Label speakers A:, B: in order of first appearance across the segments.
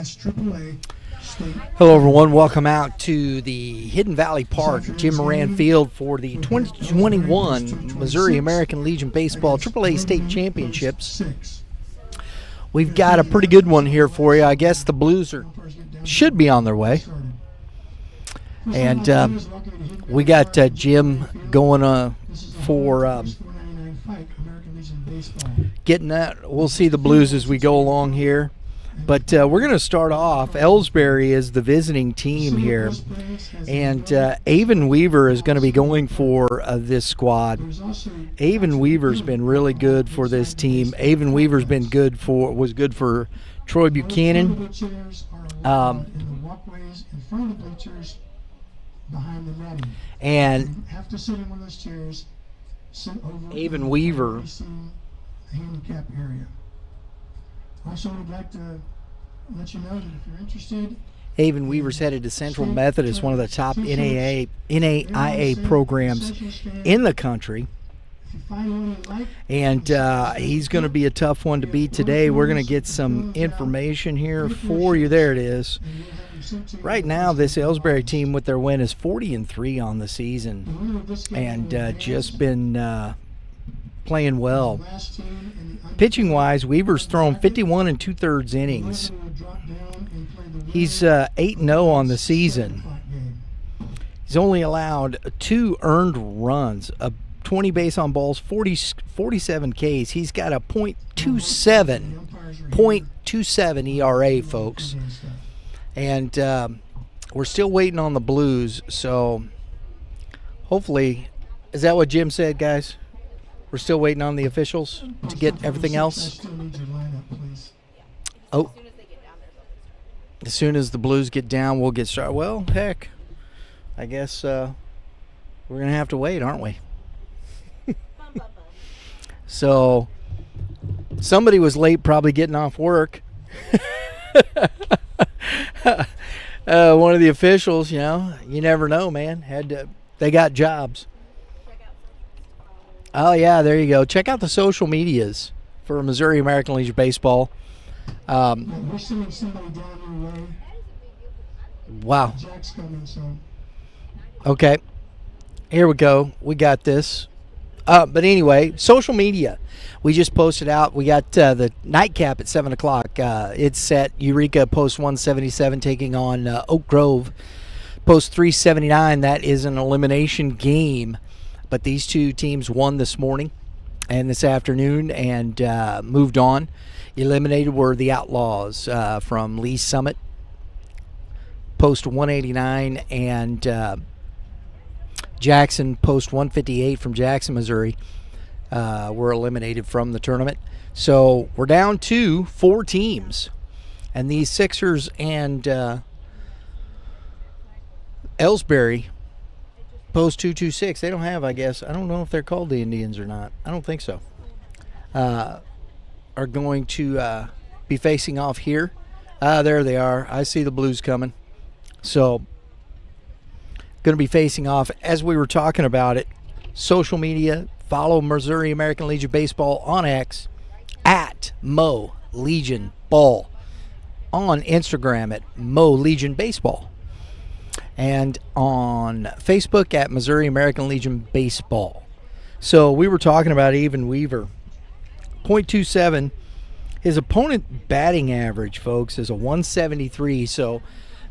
A: AAA state.
B: Hello, everyone. Welcome out to the Hidden Valley Park, Jim Moran Field for the 2021 Missouri American Legion Baseball AAA State Championships. We've got a pretty good one here for you. I guess the Blues should be on their way. And we got Jim going for getting that. We'll see the Blues as we go along here. But we're going to start off. Elsberry is the visiting team here. And Avon Weaver is going to be going for this squad. Avon Weaver's been really good for this team. Avon Weaver's been was good for Troy Buchanan. And Avon Weaver.
A: Handicap area. Also, would like to let you know that if you're interested,
B: Avon Weaver's headed to Central Methodist, one of the top NAIA programs in the country. And he's going to be a tough one to beat today. We're going to get some information here for you. There it is. Right now, this Elsberry team with their win is 40-3 on the season, and just been playing well. Pitching wise, Weaver's thrown 51 2/3 innings. He's 8-0 on the season. He's only allowed 2 earned runs, 20 base on balls, 47 Ks. He's got a .27 ERA, folks. And we're still waiting on the Blues, so hopefully, is that what Jim said, guys? We're still waiting on the officials to get everything else. Oh, as soon as the Blues get down, we'll get started. Well, heck, I guess we're going to have to wait, aren't we? So, somebody was late probably getting off work. One of the officials, you never know, man. They got jobs. Oh, yeah, there you go. Check out the social medias for Missouri American Legion Baseball.
A: We're sending somebody down your way.
B: Wow.
A: Jack's coming, so.
B: Okay. Here we go. We got this. But anyway, social media. We just posted out. We got the nightcap at 7 o'clock. It's set. Eureka post 177 taking on Oak Grove. Post 379, that is an elimination game. But these two teams won this morning and this afternoon and moved on. Eliminated were the Outlaws from Lee Summit, post 189, and Jackson, post 158 from Jackson, Missouri, were eliminated from the tournament. So we're down to 4 teams. And these Sixers and Elsberry, post 226, they don't have, I guess, I don't know if they're called the Indians or not. I don't think so. Are going to be facing off here. There they are. I see the Blues coming. So, going to be facing off. As we were talking about it, social media, follow Missouri American Legion Baseball on X, at Mo Legion Ball. On Instagram at Mo Legion Baseball. And on Facebook at Missouri American Legion Baseball. So we were talking about Avon Weaver. .27. His opponent batting average, folks, is a 173. So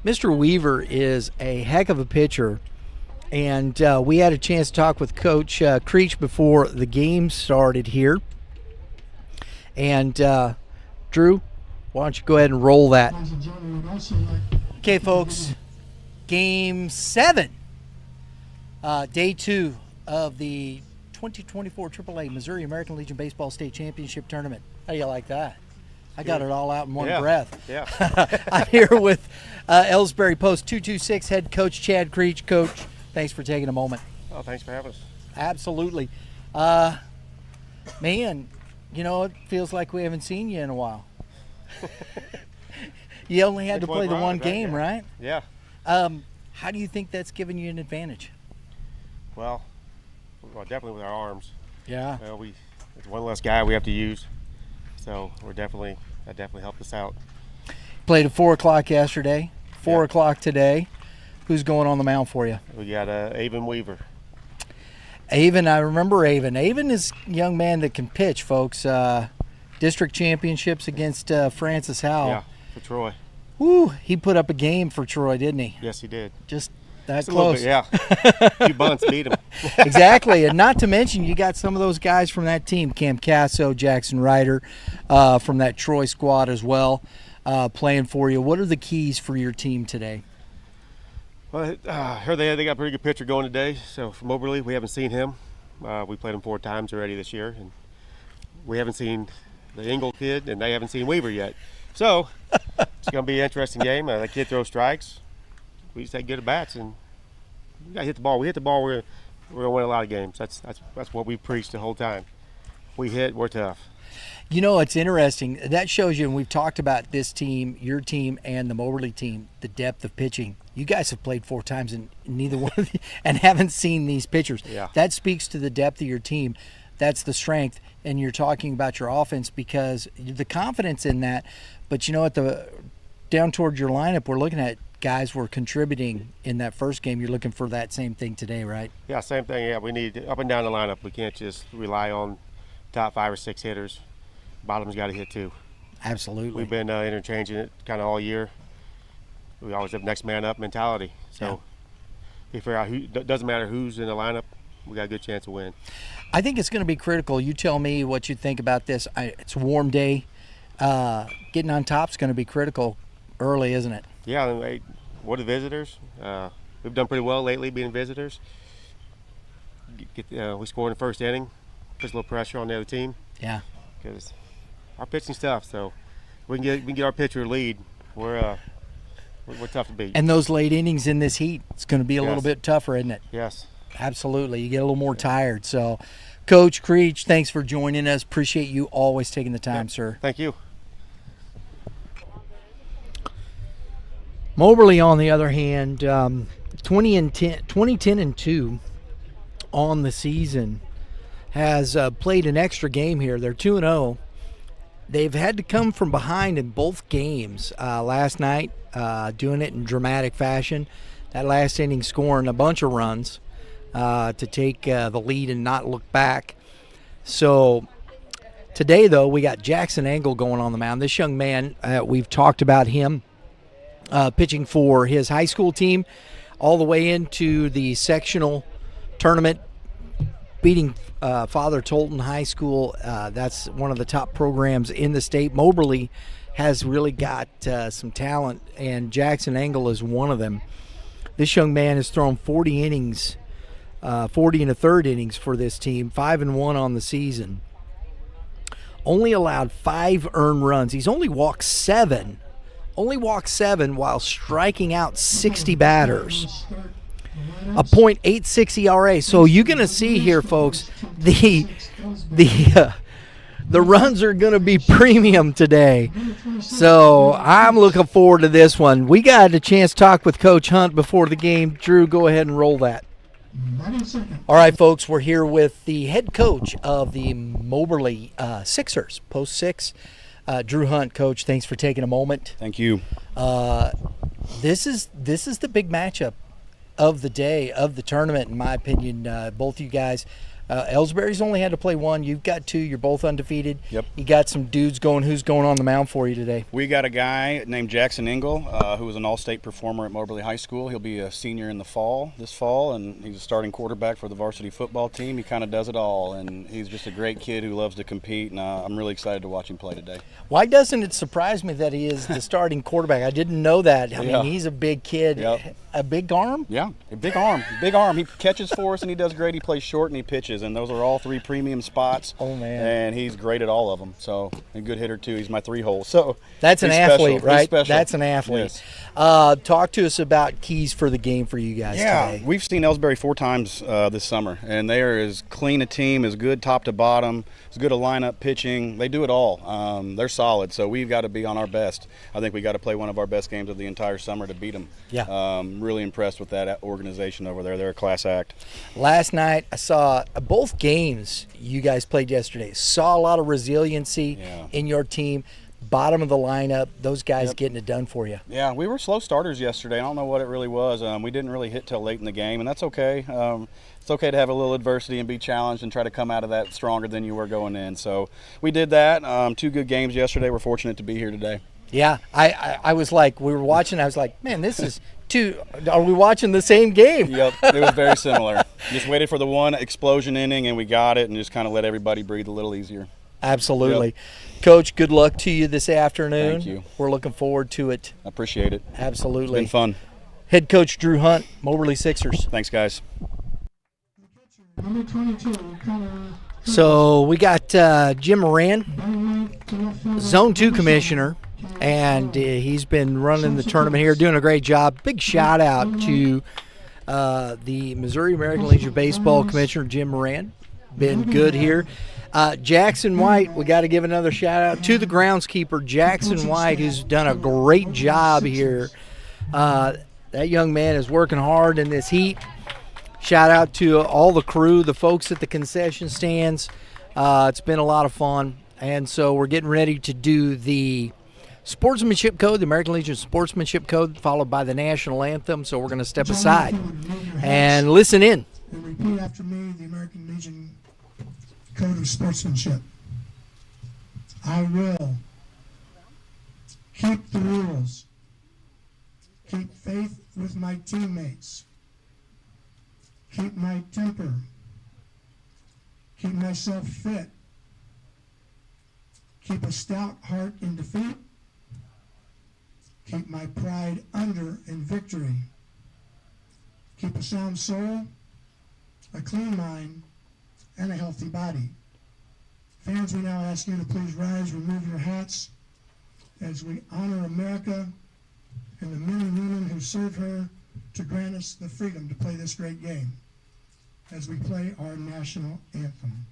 B: Mr. Weaver is a heck of a pitcher. And we had a chance to talk with Coach Creech before the game started here. And Drew, why don't you go ahead and roll that. Okay, folks. Game 7, day 2 of the 2024 AAA Missouri American Legion Baseball State Championship Tournament. How do you like that? I got it all out in one breath.
C: Yeah.
B: I'm here with Elsberry Post 226 head coach Chad Creech. Coach, thanks for taking a moment.
C: Oh, thanks for having us.
B: Absolutely. Man, it feels like we haven't seen you in a while. You only had to play the one game, right?
C: Yeah.
B: How do you think that's given you an advantage?
C: Well, definitely with our arms.
B: Yeah.
C: It's one less guy we have to use, so that definitely helped us out.
B: Played at 4 o'clock yesterday, 4
C: Yeah.
B: o'clock today. Who's going on the mound for you?
C: We got Avon Weaver.
B: Avon, I remember Avon. Avon is a young man that can pitch, folks. District championships against Francis Howell.
C: Yeah, for Troy.
B: Woo, he put up a game for Troy, didn't he?
C: Yes, he did.
B: Just that
C: Just a little
B: close.
C: bit, yeah. A few bunts beat him.
B: Exactly, and not to mention you got some of those guys from that team, Cam Casso, Jackson Ryder, from that Troy squad as well, playing for you. What are the keys for your team today?
C: Well, I heard they got a pretty good pitcher going today. So from Moberly, we haven't seen him. We played him 4 times already this year, and we haven't seen the Engel kid, and they haven't seen Weaver yet. So it's going to be an interesting game. The kid throws strikes. We just take good at bats, and we got to hit the ball. We hit the ball, we're going to win a lot of games. That's what we preached the whole time. We hit, we're tough.
B: You know, it's interesting. That shows you, and we've talked about this team, your team, and the Moberly team, the depth of pitching. You guys have played 4 times and neither one of you, and haven't seen these pitchers.
C: Yeah.
B: That speaks to the depth of your team. That's the strength. And you're talking about your offense because the confidence in that. But you know, down toward your lineup, we're looking at guys were contributing in that first game. You're looking for that same thing today, right?
C: Yeah, same thing. Yeah, we need up and down the lineup. We can't just rely on top 5 or 6 hitters. Bottom's got to hit too.
B: Absolutely.
C: We've been interchanging it kind of all year. We always have next man up mentality. So we figure out doesn't matter who's in the lineup, we got a good chance to win.
B: I think it's going to be critical. You tell me what you think about this. It's a warm day. Getting on top is going to be critical early, isn't it?
C: Yeah, and we're the visitors. We've done pretty well lately being visitors. We scored in the first inning. Puts a little pressure on the other team.
B: Yeah.
C: Because our pitching's tough, so we can get our pitcher a lead. We're tough to beat.
B: And those late innings in this heat, it's going to be a little bit tougher, isn't it?
C: Yes.
B: Absolutely. You get a little more tired. So, Coach Creech, thanks for joining us. Appreciate you always taking the time, sir.
C: Thank you.
B: Moberly, on the other hand, 20-10-2 on the season, has played an extra game here. They're 2-0. They've had to come from behind in both games last night, doing it in dramatic fashion. That last inning scoring a bunch of runs to take the lead and not look back. So today, though, we got Jackson Engel going on the mound. This young man, we've talked about him pitching for his high school team all the way into the sectional tournament, beating Father Tolton High School. That's one of the top programs in the state. Moberly has really got some talent, and Jackson Engel is one of them. This young man has thrown 40 innings, 40 and a third innings for this team, 5-1 on the season. Only allowed 5 earned runs. He's only walked 7 while striking out 60 batters. A .86 ERA. So you're going to see here, folks, the runs are going to be premium today. So I'm looking forward to this one. We got a chance to talk with Coach Hunt before the game. Drew, go ahead and roll that. All right, folks, we're here with the head coach of the Moberly Sixers, Post 6. Drew Hunt, Coach, thanks for taking a moment.
D: Thank you.
B: This is the big matchup of the day, of the tournament, in my opinion. Both you guys, Elsberry's only had to play 1. You've got 2. You're both undefeated.
D: Yep.
B: You got some dudes going. Who's going on the mound for you today?
D: We got a guy named Jackson Engel, who was an all-state performer at Moberly High School. He'll be a senior in this fall, and he's a starting quarterback for the varsity football team. He kind of does it all, and he's just a great kid who loves to compete, and I'm really excited to watch him play today.
B: Why doesn't it surprise me that he is the starting quarterback? I didn't know that. I
D: Yeah.
B: mean, he's a big kid.
D: Yep.
B: A big arm?
D: Yeah, a big arm. Big arm. He catches for us, and he does great. He plays short, and he pitches, and those are all 3 premium spots.
B: Oh, man.
D: And he's great at all of them. So, a good hitter, too. He's my 3-hole. So
B: That's an
D: he's
B: athlete,
D: special.
B: right?
D: He's special.
B: That's an athlete.
D: Yes.
B: Talk to us about keys for the game for you guys today.
D: We've seen Elsberry 4 times this summer, and they are as clean a team, as good top to bottom, as good a lineup, pitching. They do it all. They're solid, so we've got to be on our best. I think we got to play one of our best games of the entire summer to beat them.
B: Yeah.
D: Really impressed with that organization over there. They're a class act.
B: Last night, I saw both games you guys played yesterday. Saw a lot of resiliency in your team. bottom of the lineup, those guys getting it done for you.
D: Yeah, we were slow starters yesterday. I don't know what it really was. We didn't really hit till late in the game, and that's okay. It's okay to have a little adversity and be challenged and try to come out of that stronger than you were going in. So we did that. 2 good games yesterday. We're fortunate to be here today.
B: Yeah, I was like, we were watching, I was like, man, this is are we watching the same game?
D: Yep, it was very similar. Just waited for the one explosion inning, and we got it, and just kind of let everybody breathe a little easier.
B: Absolutely. Yep. Coach, good luck to you this afternoon.
D: Thank you.
B: We're looking forward to it.
D: I appreciate it.
B: Absolutely.
D: It's been fun.
B: Head coach Drew Hunt, Moberly Sixers.
D: Thanks, guys.
A: Number 22, Connor.
B: So we got Jim Moran, Zone 2 commissioner, and he's been running the tournament here, doing a great job. Big shout out to the Missouri American Legion Baseball Commissioner, Jim Moran. Been good here. Jackson White, we got to give another shout out to the groundskeeper, Jackson White, who's done a great job here. That young man is working hard in this heat. Shout out to all the crew, the folks at the concession stands. It's been a lot of fun. And so we're getting ready to do the Sportsmanship Code, the American Legion Sportsmanship Code, followed by the National Anthem. So we're going to step aside and listen in.
A: And repeat after me the American Legion Code of Sportsmanship. I will keep the rules, keep faith with my teammates, keep my temper, keep myself fit, keep a stout heart in defeat, keep my pride under in victory, keep a sound soul, a clean mind, and a healthy body. Fans, we now ask you to please rise, remove your hats as we honor America and the men and women who served her to grant us the freedom to play this great game as we play our national anthem.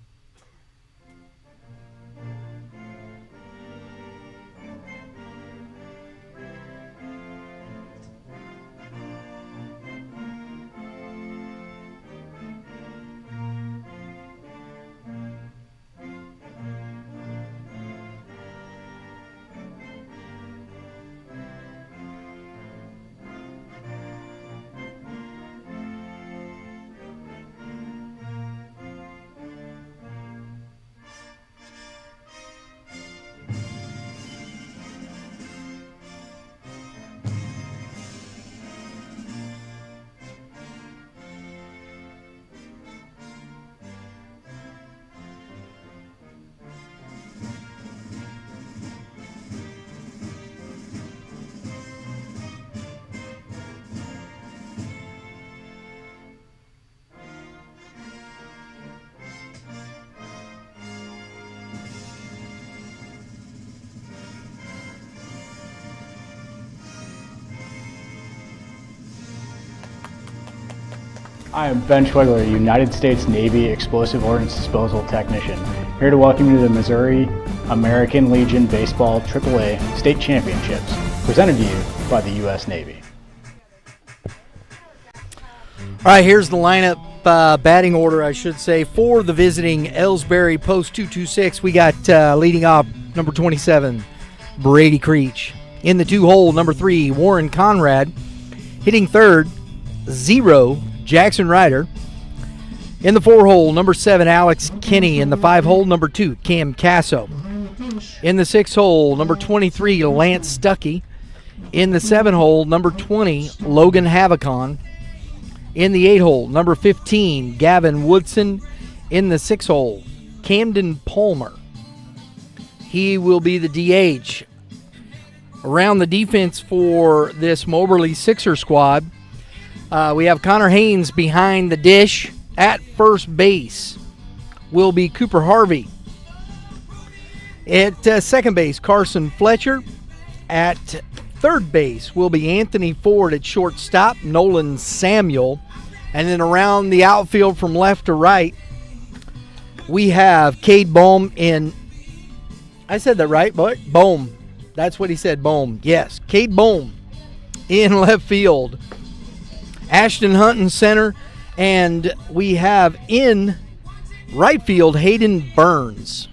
E: I am Ben Schwegler, United States Navy Explosive Ordnance Disposal Technician, here to welcome you to the Missouri American Legion Baseball AAA State Championships, presented to you by the U.S. Navy.
B: All right, here's the lineup, batting order, I should say, for the visiting Elsberry Post 226. We got leading off number 27, Brady Creech. In the 2-hole, number 3, Warren Conrad. Hitting third, 0, Jackson Ryder. In the 4-hole, number 7, Alex Kinney. In the 5-hole, number 2, Cam Casso. In the 6-hole, number 23, Lance Stuckey. In the 7-hole, number 20, Logan Havicon. In the 8-hole, number 15, Gavin Woodson. In the 6-hole, Camden Palmer. He will be the DH. Around the defense for this Moberly Sixer squad, we have Connor Haynes behind the dish. At first base will be Cooper Harvey. At second base, Carson Fletcher. At third base will be Anthony Ford. At shortstop, Nolan Samuel. And then around the outfield from left to right, we have Cade Bohm in. I said that right, boy? Bohm. That's what he said, Bohm. Yes, Cade Bohm in left field. Ashton Hunt in center. And we have in right field Hayden Burns.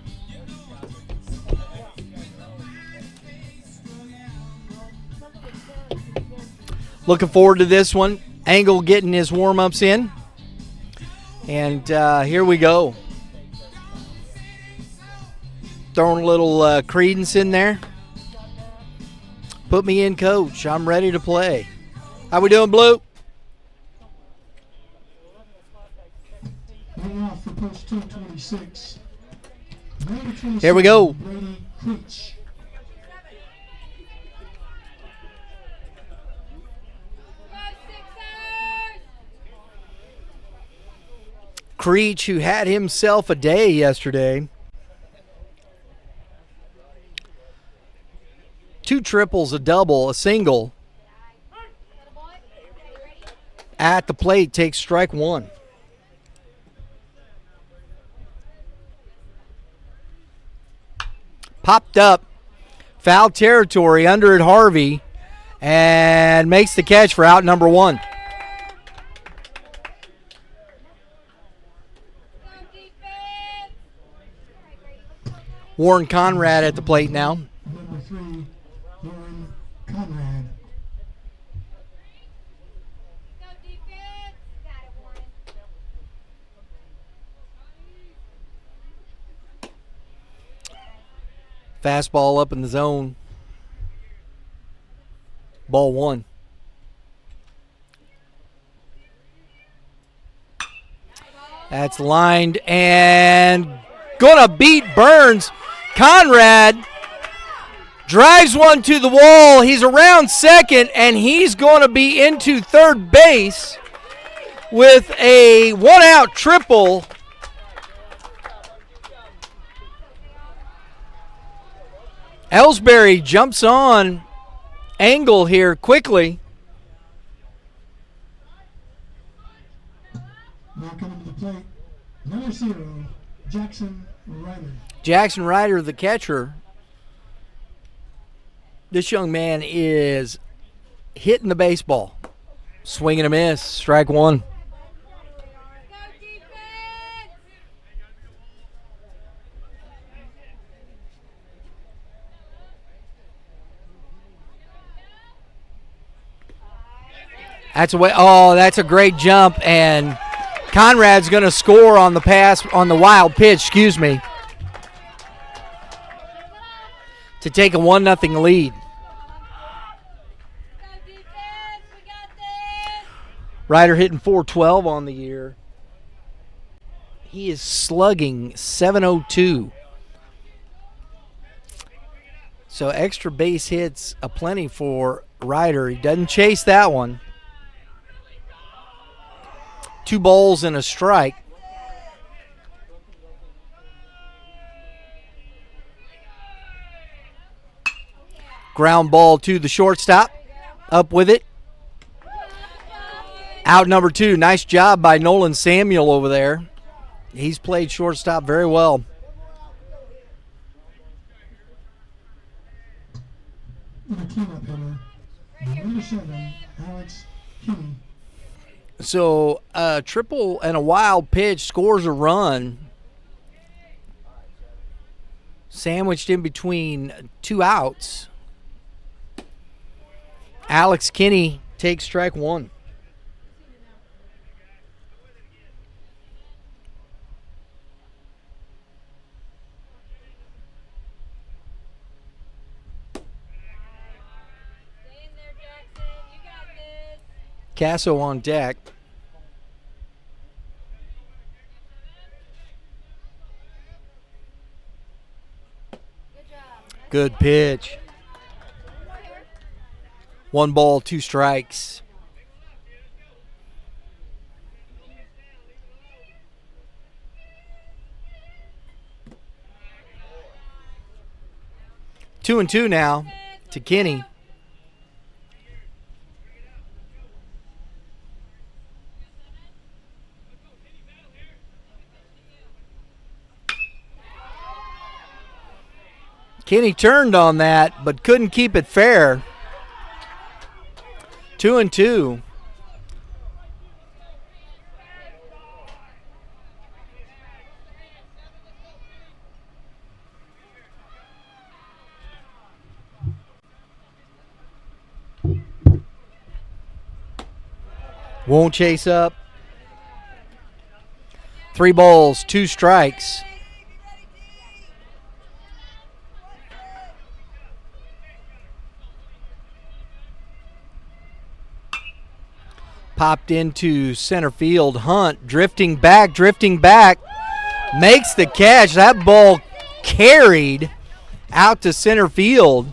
B: Looking forward to this one. Angle getting his warm-ups in. And here we go. Throwing a little credence in there. Put me in, coach. I'm ready to play. How we doing, Blue?
A: Leading off for post 226. Number 27,
B: Here we go.
A: Brady Creech.
B: Creech, who had himself a day yesterday. 2 triples, a double, a single. At the plate, takes strike 1. Popped up. Foul territory under it, Harvey. And makes the catch for out number 1. Warren Conrad at the plate now.
A: Number 3, Moran Conrad.
B: Fastball up in the zone. Ball 1. That's lined and gonna beat Burns. Conrad drives one to the wall. He's around second, and he's going to be into third base with a 1-out triple. Elsberry jumps on Angle here quickly.
A: Now coming to the plate, number 0, Jackson Ryder.
B: Jackson Ryder, the catcher. This young man is hitting the baseball. Swing and a miss. Strike 1. That's a way. Oh, that's a great jump, and Conrad's going to score on the pass, on the wild pitch, excuse me, to take a 1-0 lead. Ryder hitting .412 on the year. He is slugging .702. So extra base hits aplenty for Ryder. He doesn't chase that one. 2 balls and a strike. Ground ball to the shortstop. Up with it. Out number 2. Nice job by Nolan Samuel over there. He's played shortstop very well.
A: The cleanup hitter, number 7, Alex Kinney.
B: So a triple and a wild pitch scores a run. Sandwiched in between 2 outs. Alex Kinney takes strike 1. Casso on deck. Good pitch. 1 ball, 2 strikes. Two and 2 now to Kinney. Kinney turned on that, but couldn't keep it fair. 2 and 2. Won't chase up. 3 balls, 2 strikes. Popped into center field. Hunt drifting back. Makes the catch. That ball carried out to center field.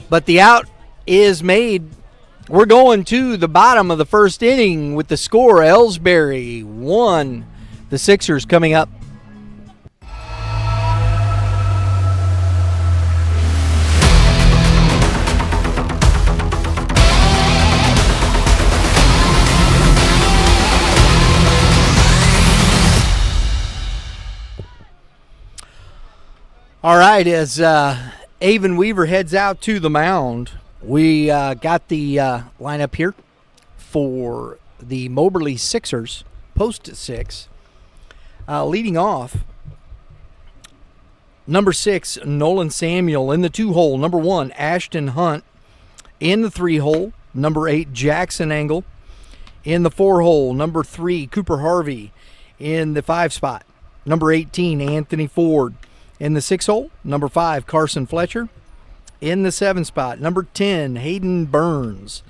B: But the out is made. We're going to the bottom of the first inning with the score. Elsberry 1. The Sixers coming up. All right, as Avon Weaver heads out to the mound, we got the lineup here for the Moberly Sixers, post 6. Leading off, number 6, Nolan Samuel in the 2-hole. Number 1, Ashton Hunt in the 3-hole. Number 8, Jackson Engel in the 4-hole. Number 3, Cooper Harvey in the 5 spot. Number 18, Anthony Ford in the 6-hole. Number 5, Carson Fletcher in the 7 spot. Number 10, Hayden Burns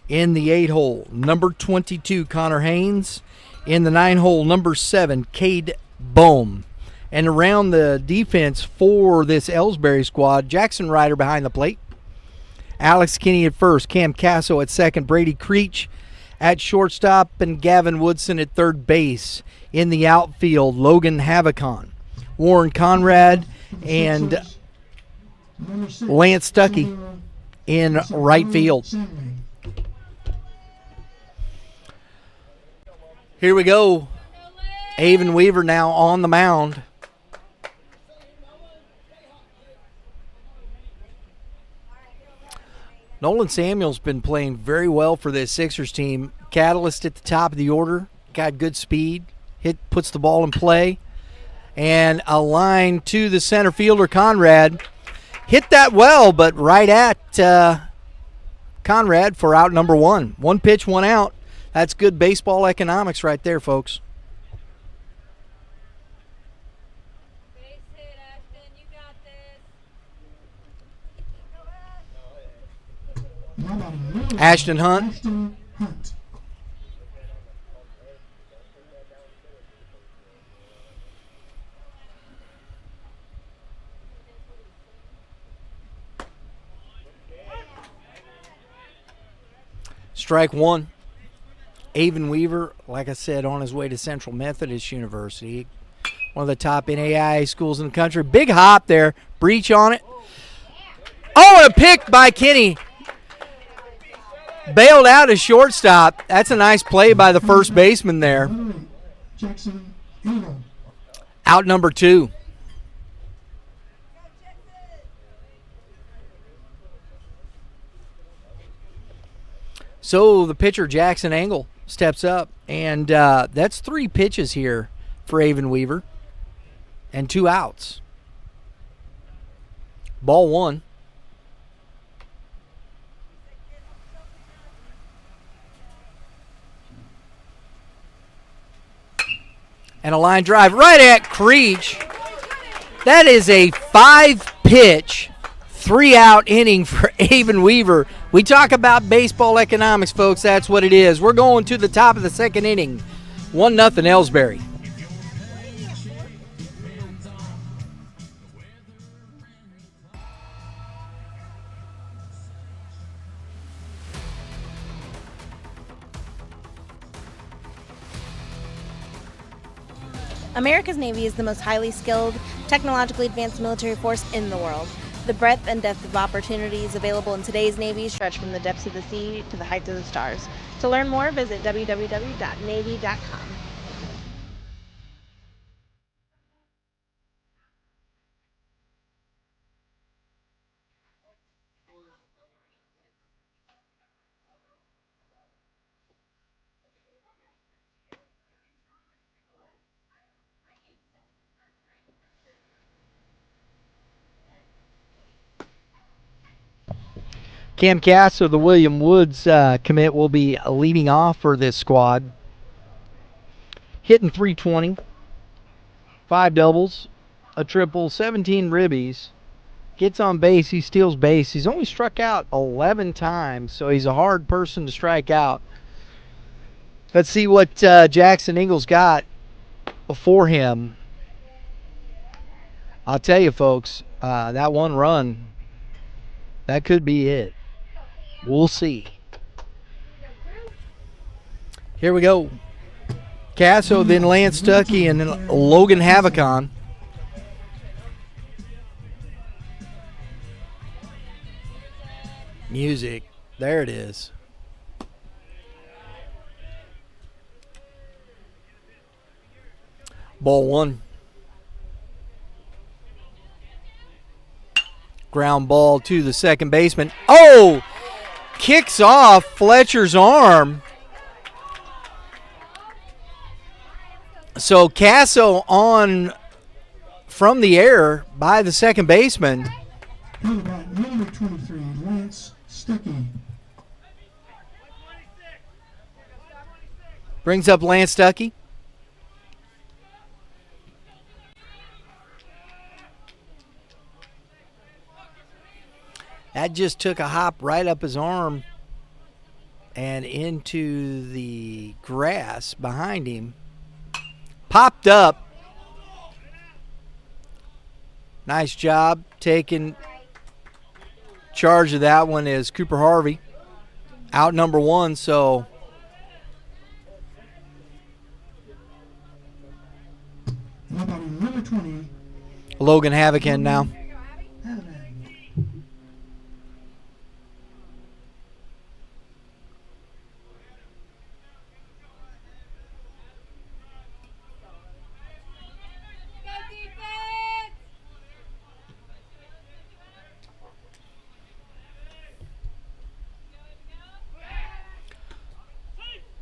B: in the 8-hole. Number 22, Connor Haynes in the 9-hole. Number 7, Cade Bohm. And around the defense for this Elsberry squad, Jackson Ryder behind the plate. Alex Kinney at first, Cam Casso at second, Brady Creech at shortstop, and Gavin Woodson at third base. In the outfield, Logan Havicon, Warren Conrad, and Lance Stuckey in right field. Here we go. Avon Weaver now on the mound. Nolan Samuel's been playing very well for this Sixers team. Catalyst at the top of the order. Got good speed. Puts the ball in play. And a line to the center fielder, Conrad. Hit that well, but right at Conrad for out number 1. 1 pitch, 1 out. That's good baseball economics right there, folks.
F: Base hit, Ashton. You got this.
B: Ashton Hunt.
A: Ashton Hunt.
B: Strike 1. Avon Weaver, like I said, on his way to Central Methodist University. One of the top NAIA schools in the country. Big hop there. Breach on it. Oh, and a pick by Kinney. Bailed out as shortstop. That's a nice play by the first baseman there.
A: Jackson Engel.
B: Out number 2. So the pitcher, Jackson Engel, steps up, and that's 3 pitches here for Avon Weaver and 2 outs. Ball 1. And a line drive right at Creech. That is a 5-pitch, 3-out inning for Avon Weaver. We talk about baseball economics, folks. That's what it is. We're going to the top of the second inning. 1-0 Elsberry.
G: America's Navy is the most highly skilled, technologically advanced military force in the world. The breadth and depth of opportunities available in today's Navy stretch from the depths of the sea to the heights of the stars. To learn more, visit www.navy.com.
B: Cam Casso, the William Woods commit, will be leading off for this squad. Hitting .320, 5 doubles, a triple, 17 ribbies. Gets on base, he steals base. He's only struck out 11 times, so he's a hard person to strike out. Let's see what Jackson Ingles got before him. I'll tell you, folks, that one run, that could be it. We'll see. Here we go. Casso, then Lance Stuckey, and then Logan Havicon. Music. There it is. Ball one. Ground ball to the second baseman. Oh! Kicks off Fletcher's arm. So Casso on from the air by the second baseman.
A: Field bat number 23, Lance Stuckey.
B: Brings up Lance Stuckey. That just took a hop right up his arm and into the grass behind him. Popped up. Nice job taking charge of that one is Cooper Harvey. Out number one, so
A: Number 20,
B: Logan Havicon now.
A: Havican.
F: Go defense!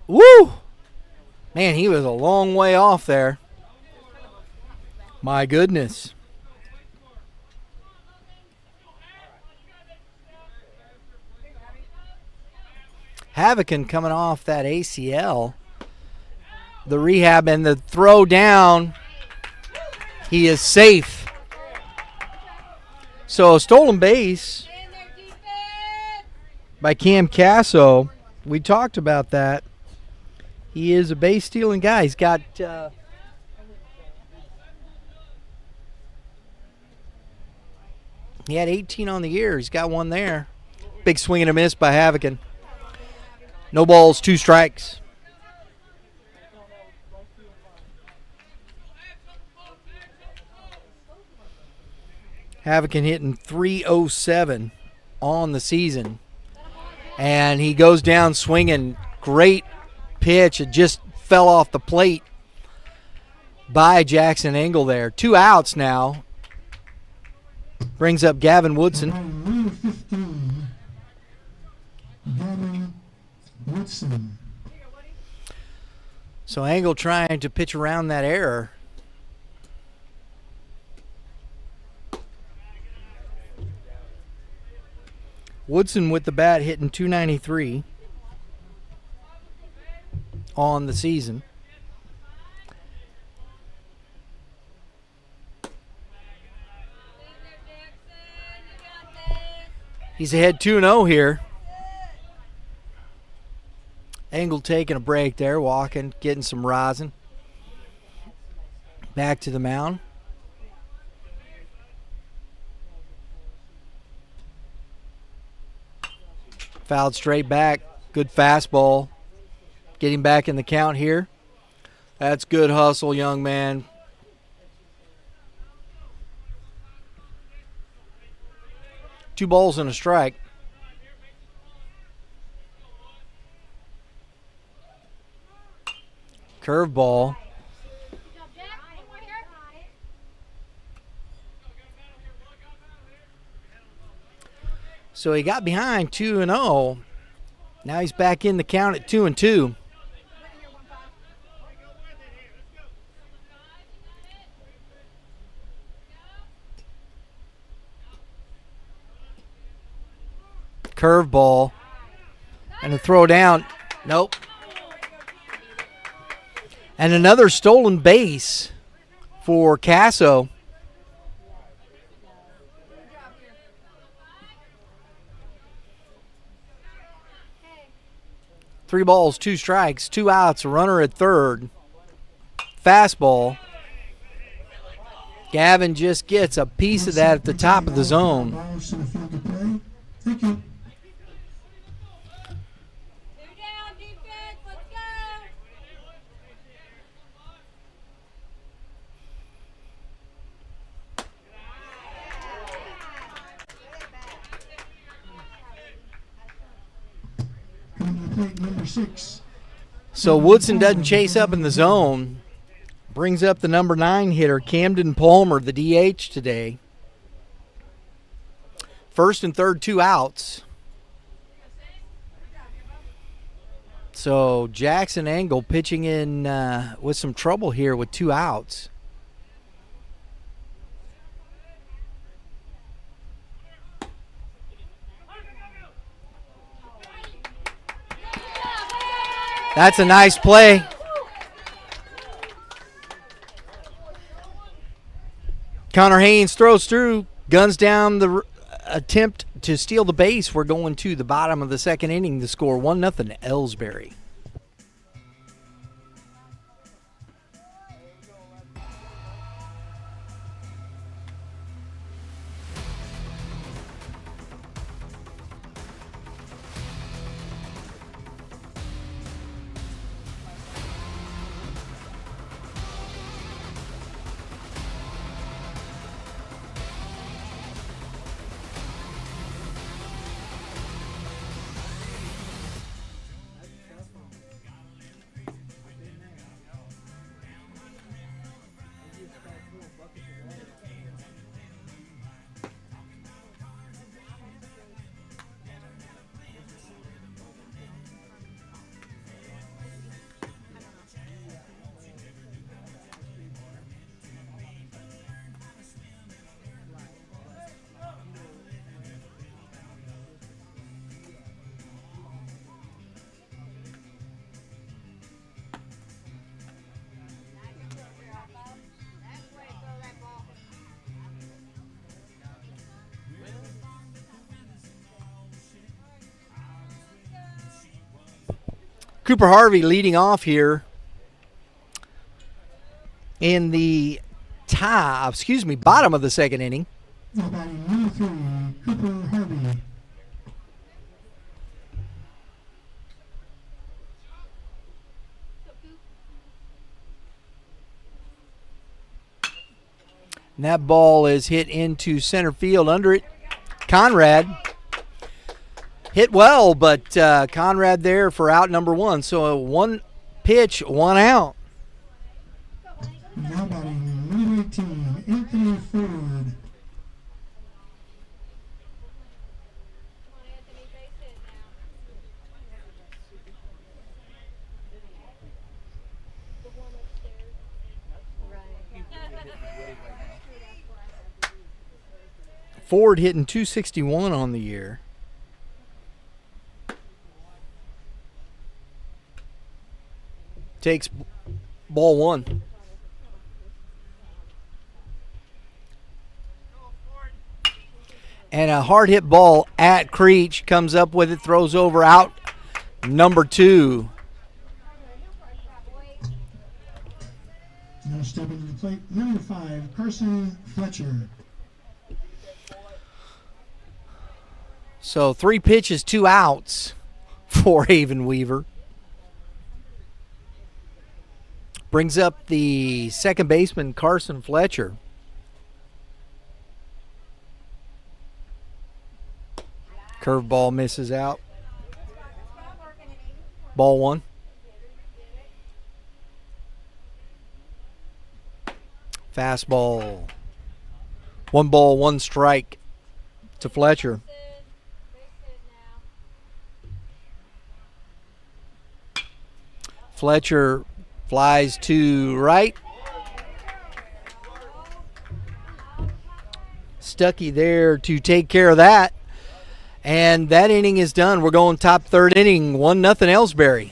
B: Woo! Man, he was a long way off there. My goodness. Havicon coming off that ACL. The rehab and the throw down. He is safe. So stolen base
F: In there, defense!
B: by Cam Casso. We talked about that. He is a base stealing guy. He's got he had 18 on the year. He's got one there. Big swing and a miss by Havicon. No balls, 2 strikes. Havicon hitting .307 on the season. And he goes down swinging. Great pitch. It just fell off the plate by Jackson Engel there. 2 outs now. Brings up Gavin Woodson.
A: Number 15, Gavin Woodson.
B: So Engel trying to pitch around that error. Woodson with the bat hitting .293 on the season. He's ahead 2-0 here. Engel taking a break there, walking, getting some rosin. Back to the mound. Fouled straight back. Good fastball. Getting back in the count here. That's good hustle, young man. Two balls and a strike. Curveball. So he got behind 2-0. Now he's back in the count at 2-2. Curveball. And a throw down. Nope. And another stolen base for Casso. Three balls, two strikes, two outs, a runner at third. Fastball. Gavin just gets a piece of that at the top of the zone.
A: Balls to the field to play. Thank you.
F: 2 down, defense, let's go.
A: Coming to the plate, number 6.
B: So Woodson doesn't chase up in the zone. Brings up the number 9 hitter, Camden Palmer, the DH today. First and third, 2 outs. So Jackson Engel pitching in with some trouble here with 2 outs. That's a nice play. Connor Haynes throws through, guns down the attempt to steal the base. We're going to the bottom of the second inning. The score 1-0 Elsberry. Cooper Harvey leading off here in the bottom of the second inning.
A: Now batting number 3, Cooper Harvey.
B: And that ball is hit into center field under it. Conrad hit well, but Conrad there for out number 1. So 1 pitch, 1 out.
A: Now batting number 18, Anthony Ford.
B: Ford hitting .261 on the year. Takes ball 1. And a hard hit ball at Creech, comes up with it, throws over, out number 2.
A: Now stepping to the plate, number 5, Carson Fletcher.
B: So 3 pitches, 2 outs for Haven Weaver. Brings up the second baseman, Carson Fletcher. Curveball misses out. Ball 1. Fastball. 1 ball, 1 strike to Fletcher. Fletcher flies to right. Stuckey there to take care of that. And that inning is done. We're going top third inning, 1-0 Elsberry.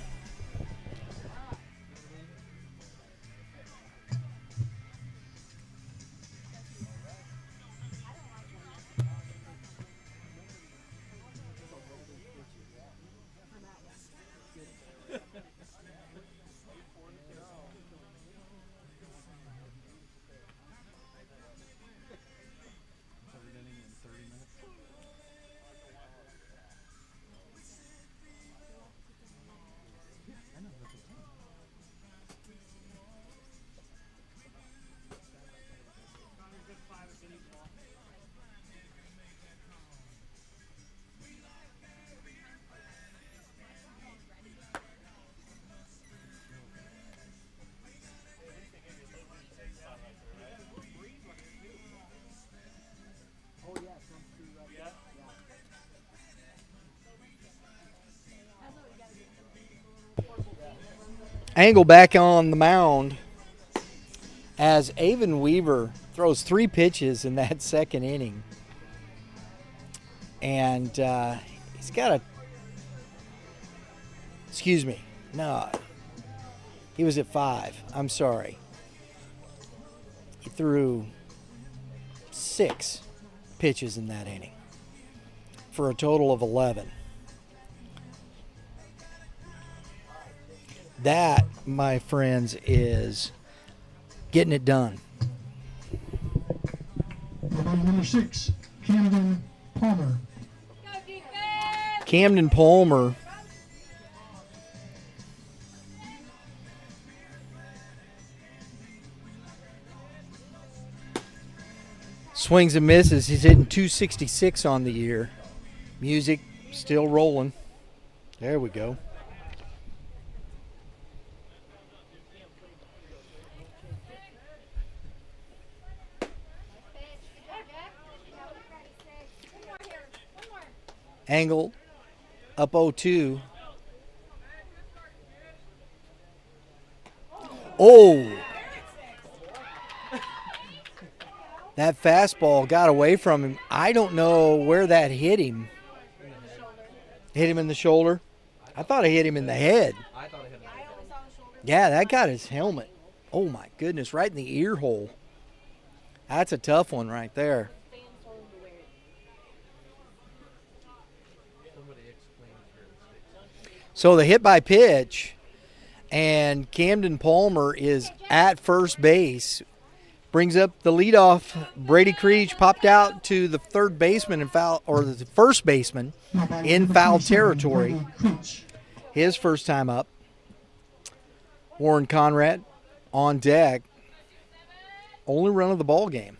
B: Angle back on the mound as Avon Weaver throws 3 pitches in that second inning. And he's got a... Excuse me. No. He was at 5. I'm sorry. He threw 6 pitches in that inning for a total of 11. That, my friends, is getting it done.
A: Number 6, Camden Palmer.
F: Go defense!
B: Camden Palmer swings and misses. He's hitting 266 on the year. Music still rolling. There we go. Angle up 0-2. Oh! That fastball got away from him. I don't know where that hit him. Hit him in the shoulder? I thought it hit him in the head. Yeah, that got his helmet. Oh my goodness, right in the ear hole. That's a tough one right there. So the hit by pitch, and Camden Palmer is at first base. Brings up the leadoff. Brady Creech popped out to the third baseman in foul, or the first baseman in foul territory. His first time up. Warren Conrad on deck. Only run of the ball game.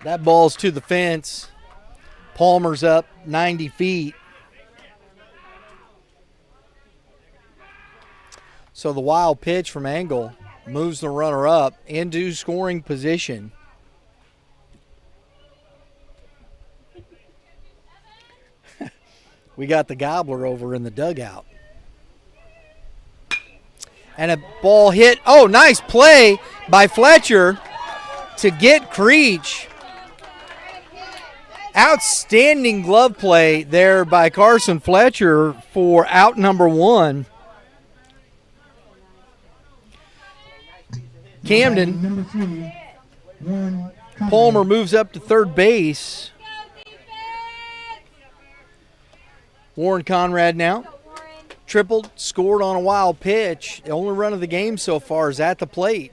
B: That ball's to the fence. Palmer's up 90 feet. So the wild pitch from Angle moves the runner up into scoring position. We got the gobbler over in the dugout. And a ball hit. Oh, nice play by Fletcher to get Creech. Outstanding glove play there by Carson Fletcher for out number 1. Camden.
A: Number 3, Warren Conrad.
B: Palmer moves up to third base. Warren Conrad now. Tripled, scored on a wild pitch. The only run of the game so far is at the plate.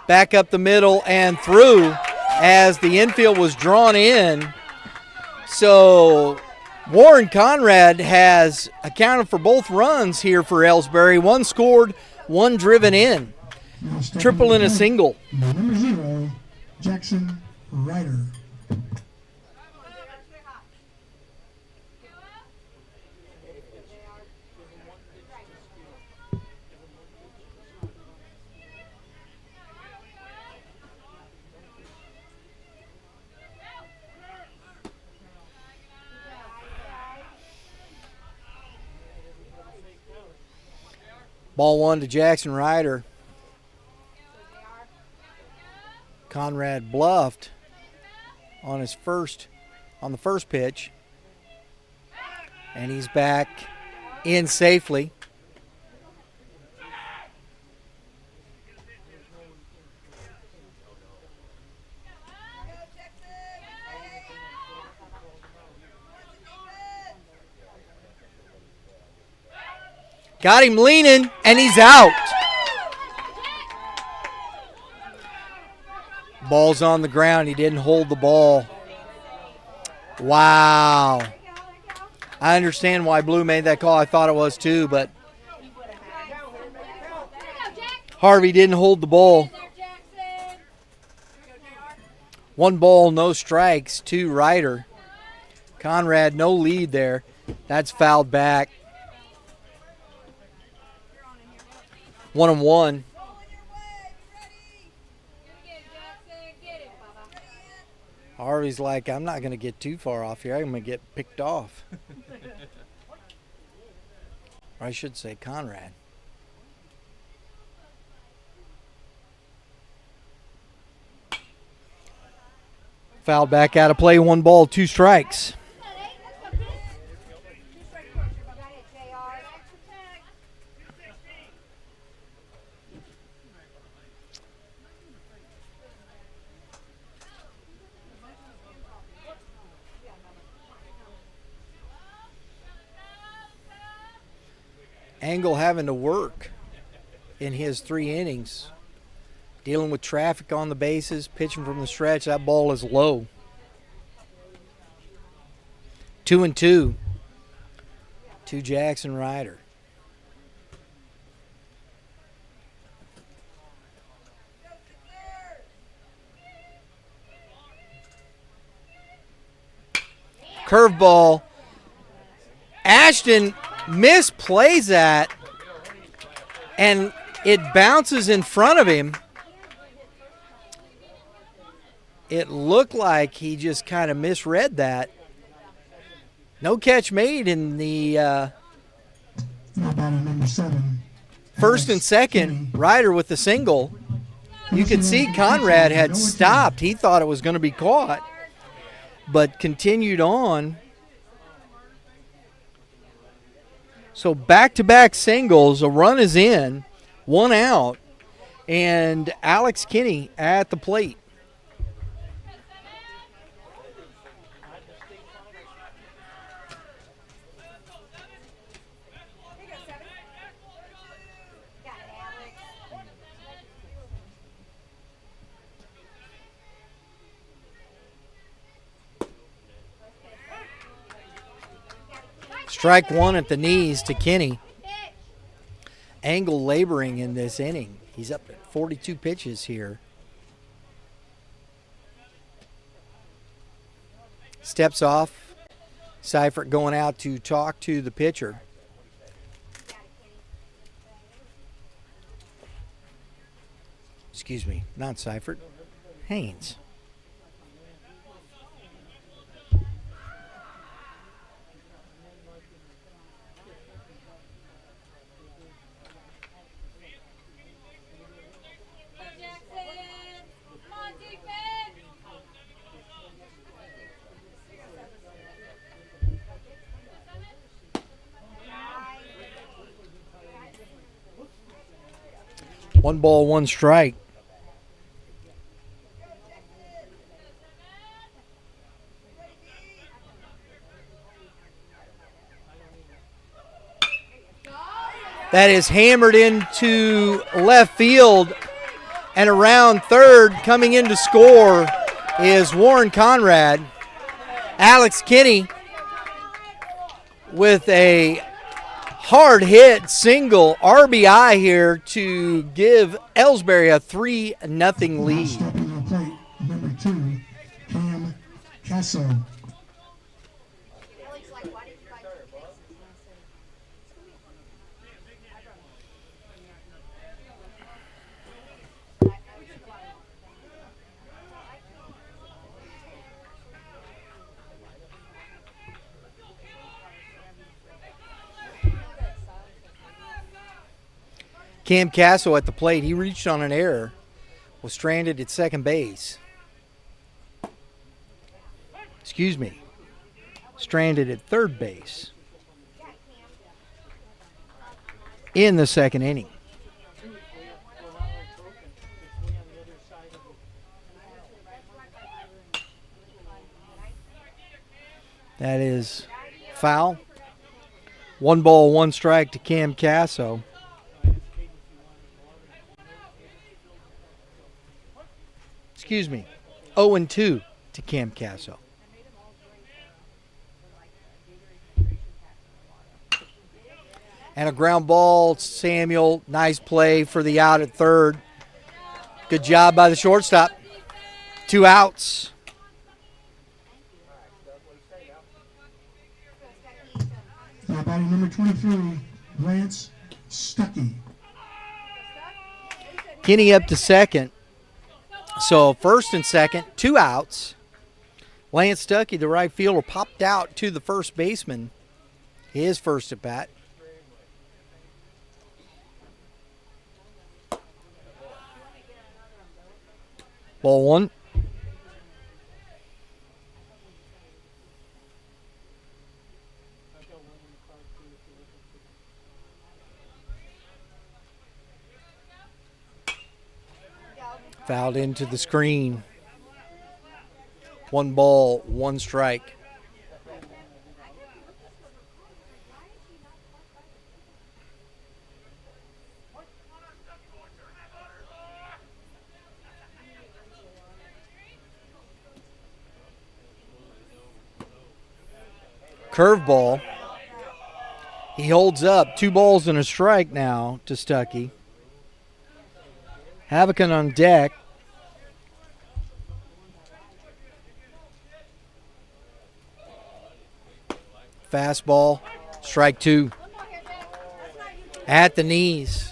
B: Back up the middle and through as the infield was drawn in. So Warren Conrad has accounted for both runs here for Elsberry. 1 scored, 1 driven in. Triple and a single.
A: Number 0, Jackson Ryder.
B: Ball 1 to Jackson Ryder. Conrad bluffed on the first pitch. And he's back in safely. Got him leaning, and he's out. Ball's on the ground. He didn't hold the ball. Wow. I understand why Blue made that call. I thought it was too, but Harvey didn't hold the ball. 1 ball, no strikes to Ryder. Conrad, no lead there. That's fouled back. 1-1. Harvey's like, I'm not going to get too far off here. I'm going to get picked off. Or I should say Conrad. Fouled back out of play. 1 ball, 2 strikes. Engel having to work in his 3 innings. Dealing with traffic on the bases, pitching from the stretch. That ball is low. 2-2 to Jackson Ryder. Curveball. Ashton misplays that, and it bounces in front of him. It looked like he just kind of misread that. No catch made in the
A: Number 7.
B: first and second. Ryder with the single. You could see Conrad had stopped. He thought it was going to be caught, but continued on. So back-to-back singles, a run is in, 1 out, and Alex Kinney at the plate. Strike 1 at the knees to Kinney. Engel laboring in this inning. He's up at 42 pitches here. Steps off. Seifert going out to talk to the pitcher. Excuse me, not Seifert. Haynes. One ball, 1 strike. That is hammered into left field, and around third, coming in to score, is Warren Conrad. Alex Kinney with a hard hit single RBI here to give Elsberry a 3-0 lead.
A: Stepping to the plate, number 2, Cam Casso.
B: Cam Castle at the plate. He reached on an error. Was stranded at second base. Excuse me. Stranded at third base. In the second inning. That is foul. 1 ball, 1 strike to Cam Casso. Excuse me. 0-2 to Cam Casso. And a ground ball, Samuel. Nice play for the out at third. Good job by the shortstop. 2 outs.
A: Now batting number 23, Lance Stuckey.
B: Kenny up to second. So first and second, 2 outs. Lance Stuckey, the right fielder, popped out to the first baseman. His first at bat. Ball 1. Fouled into the screen. 1 ball, 1 strike. Curveball. He holds up. 2 balls and a strike now to Stuckey. Havocan on deck. Fastball. Strike 2. At the knees.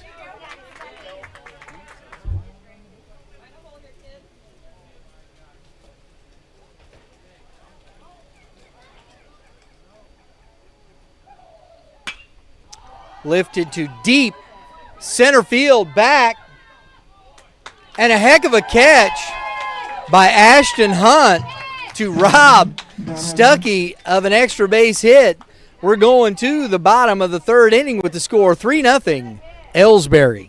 B: Lifted to deep center field, back, and a heck of a catch by Ashton Hunt to rob Stuckey of an extra base hit. We're going to the bottom of the third inning with the score 3-0 Elsberry.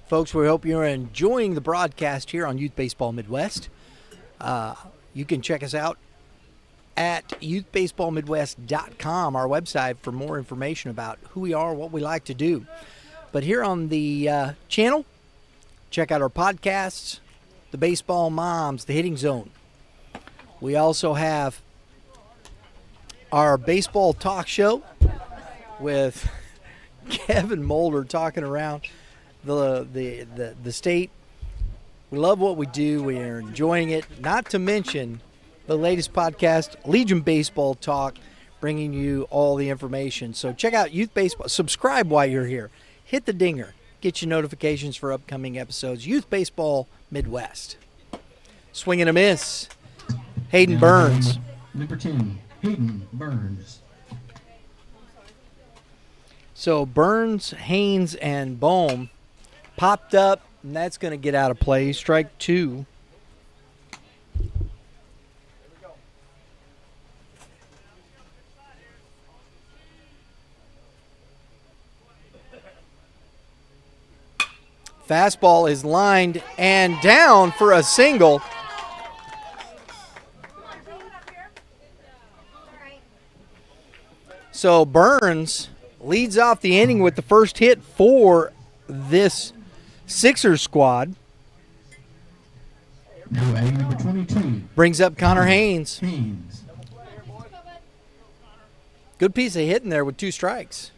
B: Folks, we hope you're enjoying the broadcast here on Youth Baseball Midwest. You can check us out at youthbaseballmidwest.com, our website, for more information about who we are, what we like to do. But here on the channel, check out our podcasts, the Baseball Moms, the Hitting Zone. We also have our baseball talk show with Kevin Mulder talking around the state. We love what we do. We are enjoying it. Not to mention the latest podcast, Legion Baseball Talk, bringing you all the information. So check out Youth Baseball. Subscribe while you're here. Hit the dinger. Get your notifications for upcoming episodes. Youth Baseball Midwest. Swing and a miss. Hayden Burns.
A: Number 10, Hayden Burns.
B: So Burns, Haynes, and Bohm popped up, and that's going to get out of play. Strike 2. Fastball is lined and down for a single. So Burns leads off the inning with the first hit for this Sixers squad.
A: Now batting number 22,
H: 22.
B: Brings up Connor Haynes.
H: Haynes.
B: Good piece of hitting there with 2 strikes.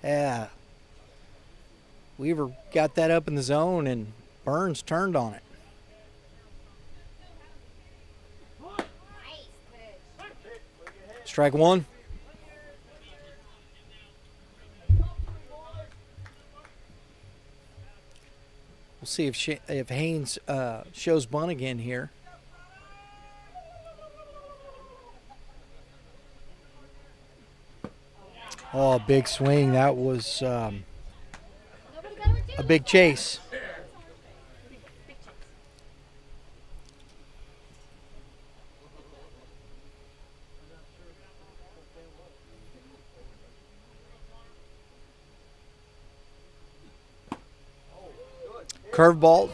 B: Yeah. Weaver got that up in the zone, and Burns turned on it. Strike 1. We'll see if Haynes shows bunt again here. Oh, big swing. That was a big chase. Curveball.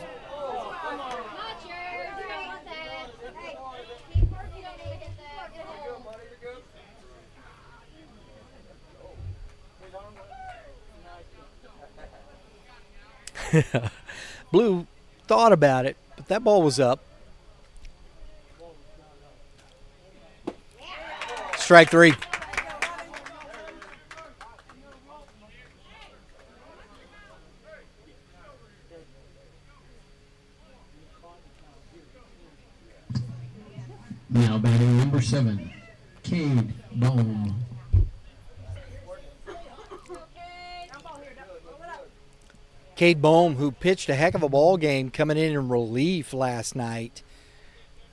B: Blue thought about it, but that ball was up. Strike 3.
H: Now batting number 7, Cade Bohm.
B: Cade Bohm, who pitched a heck of a ball game coming in relief last night,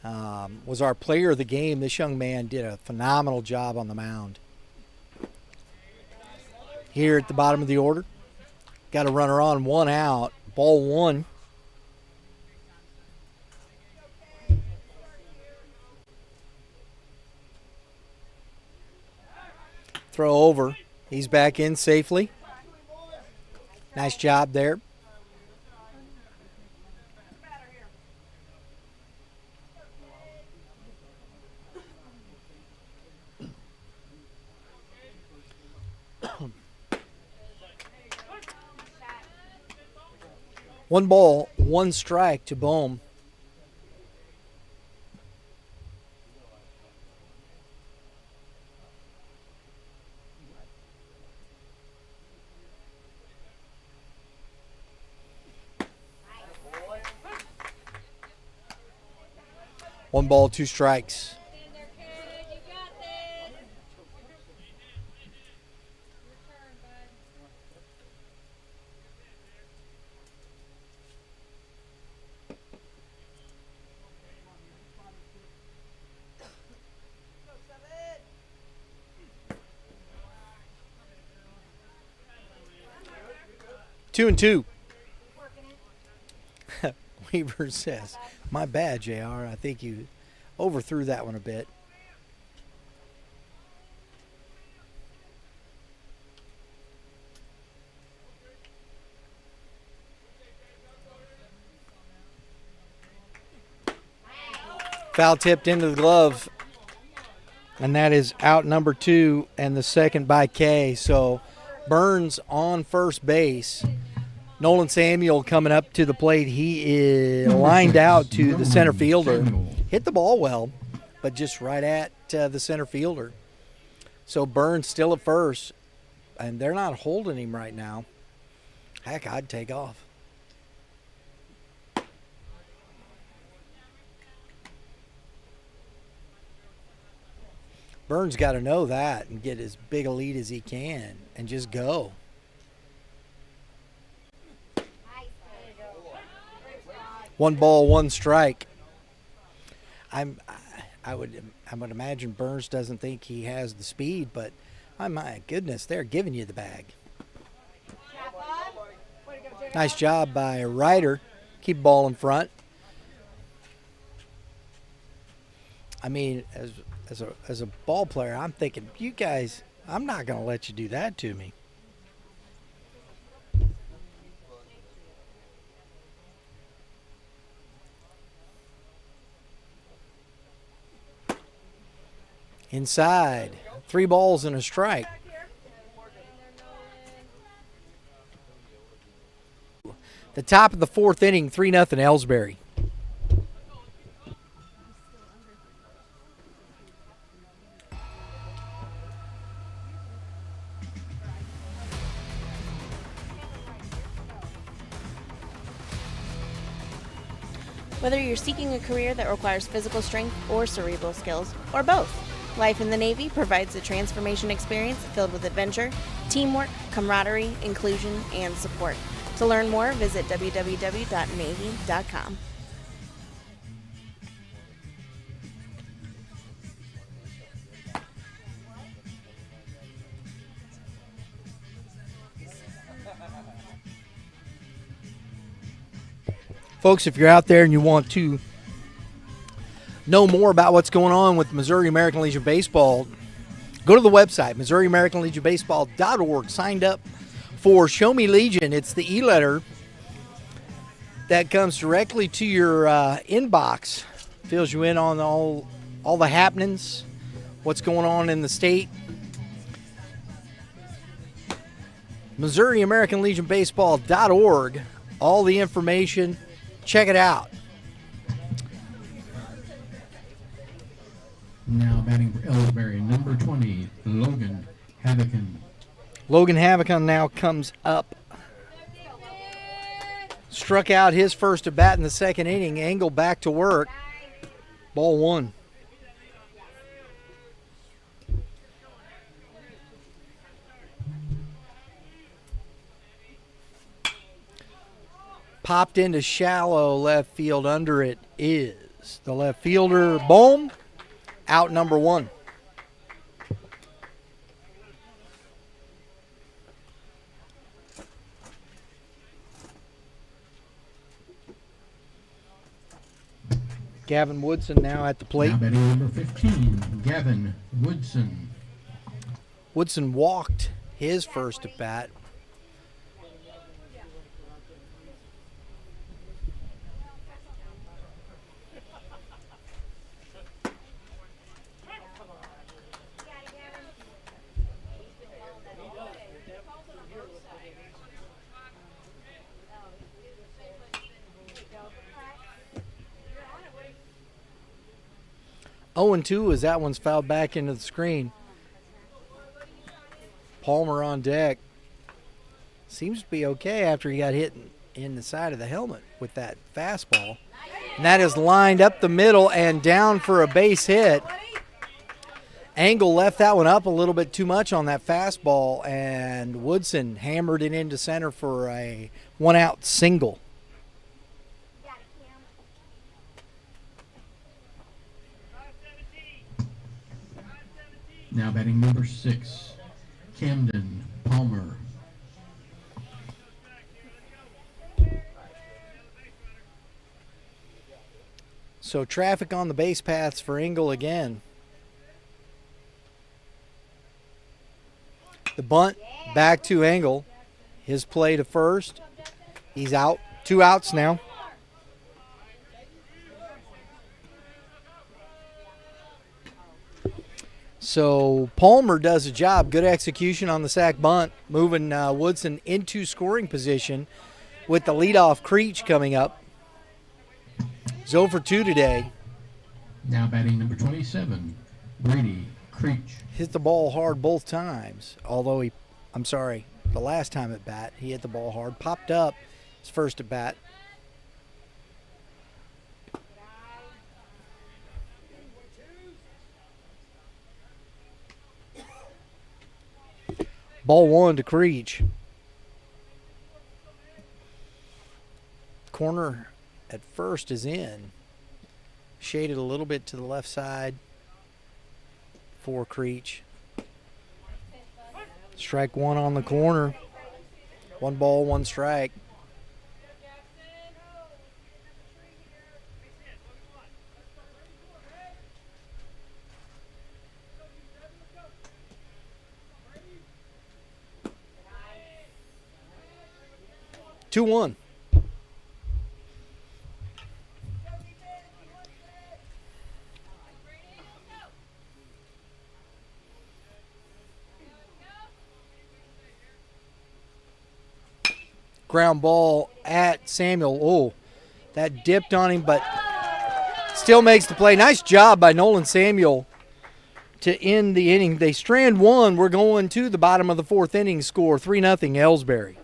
B: was our player of the game. This young man did a phenomenal job on the mound. Here at the bottom of the order, got a runner on, 1 out, ball 1. Throw over. He's back in safely. Nice job there. One ball, 1 strike to Bohm. One ball, 2 strikes. 2-2. Weaver says, "My bad, JR. I think you overthrew that one a bit." Foul tipped into the glove, and that is out number 2 and the second by K. So Burns on first base. Nolan Samuel coming up to the plate. He is lined out to the center fielder. Hit the ball well, but just right at the center fielder. So Burns still at first, and they're not holding him right now. Heck, I'd take off. Burns got to know that and get as big a lead as he can and just go. One ball, 1 strike. I would imagine Burns doesn't think he has the speed, but my goodness, they're giving you the bag. Nice job by Ryder. Keep ball in front. I mean, as a ball player, I'm thinking, you guys, I'm not going to let you do that to me. Inside, 3 balls and a strike. The top of the 4th inning, 3-0 Elsberry.
G: Whether you're seeking a career that requires physical strength or cerebral skills, or both, life in the Navy provides a transformation experience filled with adventure, teamwork, camaraderie, inclusion, and support. To learn more, visit www.navy.com.
B: Folks, if you're out there and you want to know more about what's going on with Missouri American Legion Baseball, go to the website, MissouriAmericanLegionBaseball.org. Signed up for Show Me Legion. It's the e-letter that comes directly to your inbox. Fills you in on all the happenings, what's going on in the state. MissouriAmericanLegionBaseball.org. All the information. Check it out.
H: Now batting for Elsberry, number 20, Logan Havocan.
B: Logan Havocan now comes up. Struck out his first at bat in the second inning. Engel back to work. Ball one. Popped into shallow left field. Under it is the left fielder, Bohm. Out number one. Gavin Woodson now at the plate.
H: Now batting number 15, Gavin Woodson.
B: Woodson walked his first at bat. Oh, and 2 as that one's fouled back into the screen. Palmer on deck. Seems to be okay after he got hit in the side of the helmet with that fastball. And that is lined up the middle and down for a base hit. Engel left that one up a little bit too much on that fastball, and Woodson hammered it into center for a one-out single.
H: Now batting number 6, Camden Palmer.
B: So traffic on the base paths for Engel again. The bunt back to Engel. His play to first. He's out. 2 outs now. So Palmer does a job. Good execution on the sac bunt, moving Woodson into scoring position with the leadoff Creech coming up. 0 for 2 today.
H: Now batting number 27, Brady Creech.
B: Hit the ball hard both times, although the last time at bat, he hit the ball hard. Popped up his first at bat. Ball 1 to Creech. Corner at first is in. Shaded a little bit to the left side for Creech. Strike 1 on the corner. 1 ball, 1 strike. Two one. Ground ball at Samuel. Oh, that dipped on him, but still makes the play. Nice job by Nolan Samuel to end the inning. They strand 1. We're going to the bottom of the 4th inning. Score 3-0 Elsberry.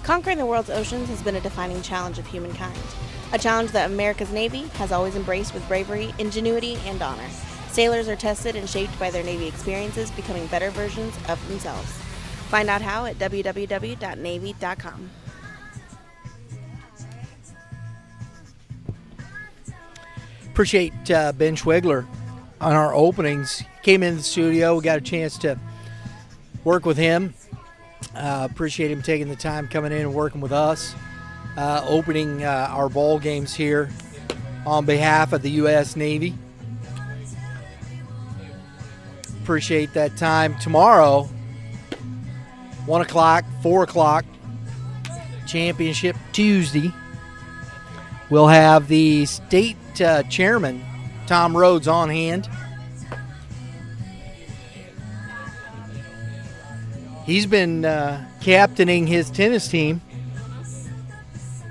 G: Conquering the world's oceans has been a defining challenge of humankind, a challenge that America's Navy has always embraced with bravery, ingenuity, and honor. Sailors are tested and shaped by their Navy experiences, becoming better versions of themselves. Find out how at www.navy.com.
B: Appreciate Ben Schwigler on our openings. Came in the studio. We got a chance to work with him. Appreciate him taking the time coming in and working with us. Opening our ball games here on behalf of the U.S. Navy. Appreciate that time. Tomorrow, 1 o'clock, 4 o'clock, Championship Tuesday, we'll have the state chairman, Tom Rhodes, on hand. He's been captaining his tennis team.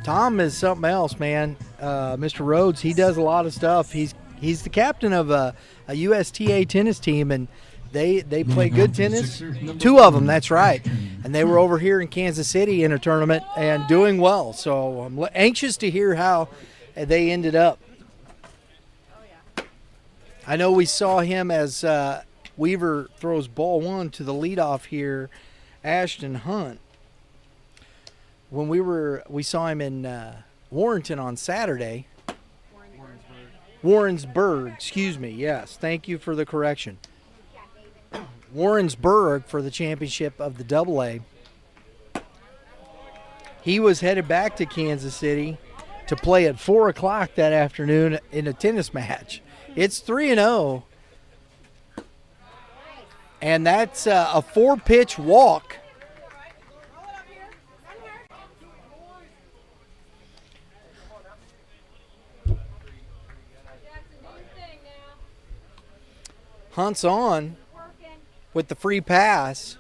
B: Tom is something else, man. Mr. Rhodes, he does a lot of stuff. He's the captain of a USTA tennis team, and they play good tennis. 2 of them, that's right. And they were over here in Kansas City in a tournament and doing well. So I'm anxious to hear how they ended up. I know we saw him as Weaver throws ball 1 to the leadoff here, Ashton Hunt. When we saw him in Warrenton on Saturday. Warrensburg, excuse me. Yes, thank you for the correction. Warrensburg for the championship of the AA. He was headed back to Kansas City to play at 4 o'clock that afternoon in a tennis match. It's 3-0. And that's a 4-pitch walk. Hunt's on with the free pass.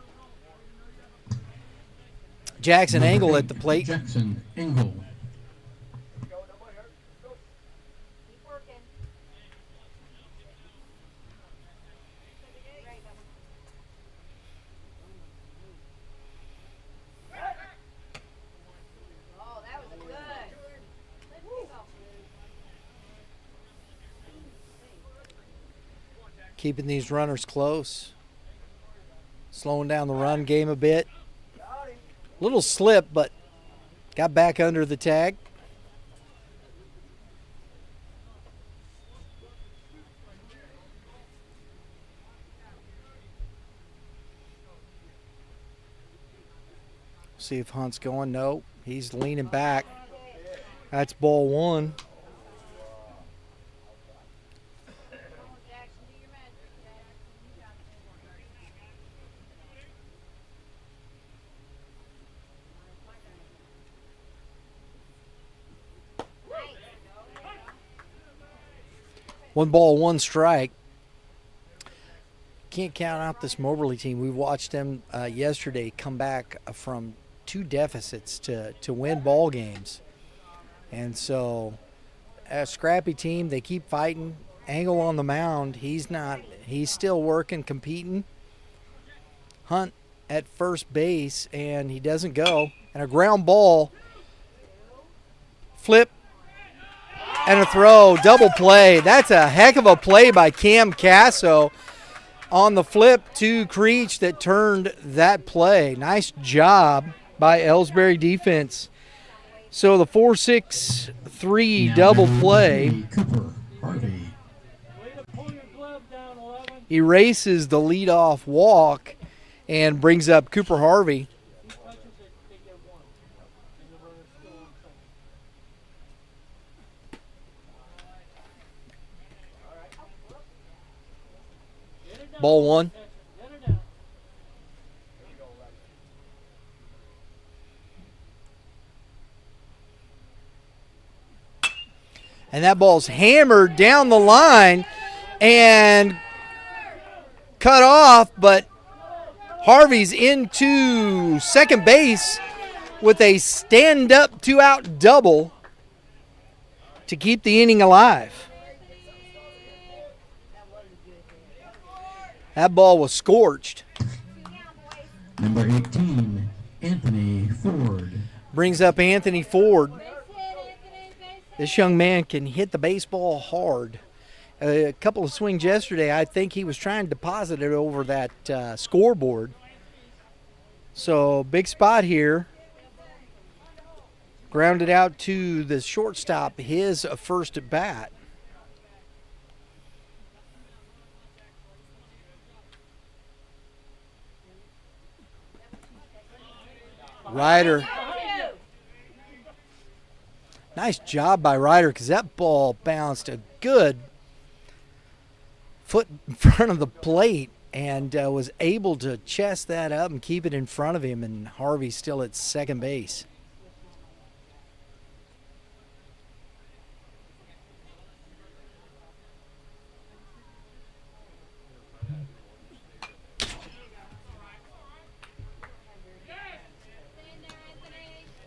B: Jackson Engel at the plate.
H: Jackson Engel.
B: Keeping these runners close. Slowing down the run game a bit. Little slip, but got back under the tag. See if Hunt's going. No, he's leaning back. That's ball 1. One ball, 1 strike. Can't count out this Moberly team. We watched them yesterday come back from 2 deficits to win ball games. And so, a scrappy team. They keep fighting. Engel on the mound. He's still working, competing. Hunt at first base, and he doesn't go. And a ground ball. Flip. And a throw, double play. That's a heck of a play by Cam Casso on the flip to Creech that turned that play. Nice job by Elsberry defense. So the 4-6-3 double play
H: Cooper Harvey.
B: erases the leadoff walk and brings up Cooper Harvey. Ball 1. And that ball's hammered down the line and cut off, but Harvey's into second base with a stand-up 2-out double to keep the inning alive. That ball was scorched.
H: Number 18, Anthony Ford.
B: Brings up Anthony Ford. This young man can hit the baseball hard. A couple of swings yesterday, I think he was trying to deposit it over that scoreboard. So big spot here. Grounded out to the shortstop, his first at bat. Ryder. Nice job by Ryder because that ball bounced a good foot in front of the plate and was able to chest that up and keep it in front of him, and Harvey's still at second base.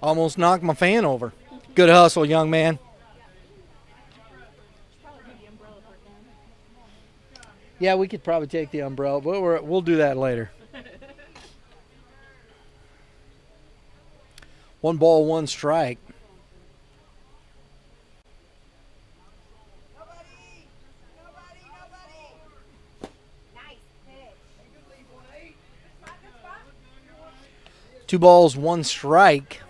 B: Almost knocked my fan over. Good hustle, young man. Yeah, we could probably take the umbrella, but we'll do that later. 1 ball, 1 strike. Two balls, 1 strike.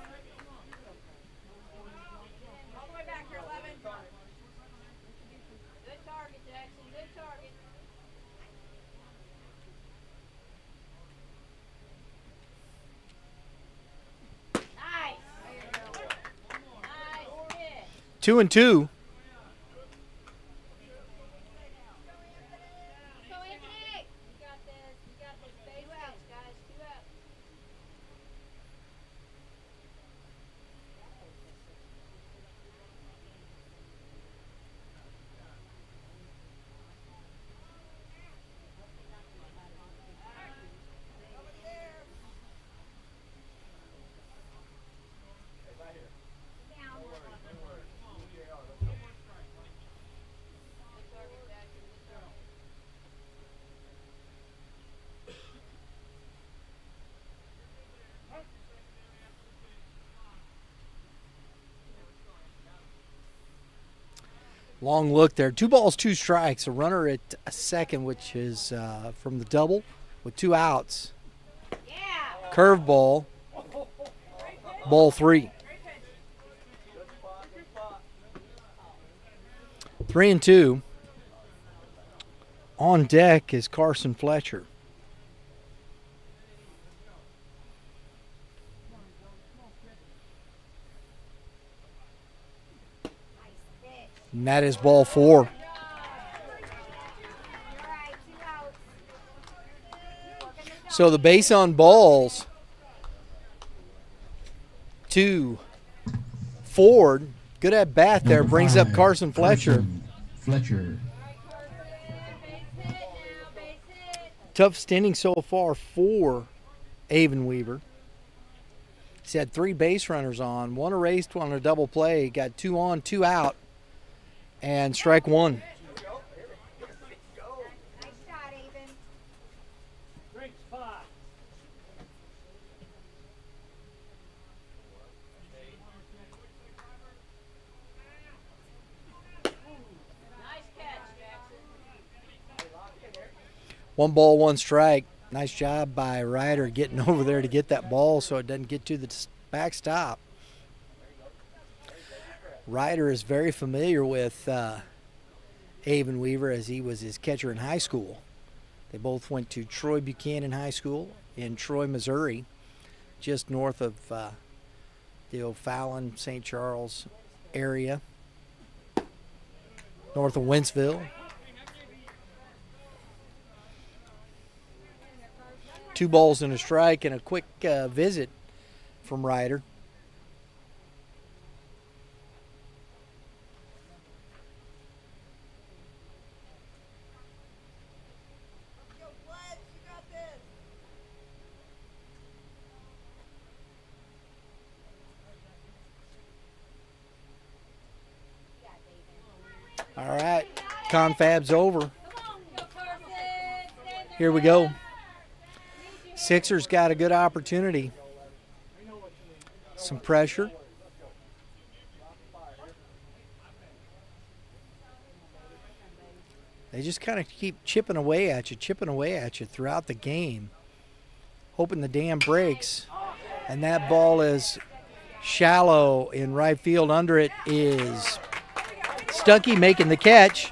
B: Two and two. Long look there. 2 balls, 2 strikes. A runner at a second, which is from the double with 2 outs. Curveball. Ball 3. 3 and 2. On deck is Carson Fletcher. And that is ball 4. So the base on balls to Ford. Good at bat there.
H: Number
B: Brings up
H: 5,
B: Carson Fletcher.
H: Fletcher.
B: Tough inning so far for Avon Weaver. He's had 3 base runners on, 1 erased, 1 on a double play. Got 2 on, 2 out, and strike 1. One ball, 1 strike. Nice job by Ryder getting over there to get that ball so it doesn't get to the backstop. Ryder is very familiar with Avon Weaver as he was his catcher in high school. They both went to Troy Buchanan High School in Troy, Missouri, just north of the O'Fallon, St. Charles area, north of Wentzville. 2 balls and a strike, and a quick visit from Ryder. All right, confab's over. Here we go. Sixers got a good opportunity. some pressure. They just kind of keep chipping away at you throughout the game, hoping the dam breaks. And that ball is shallow in right field. Under it is Stuckey making the catch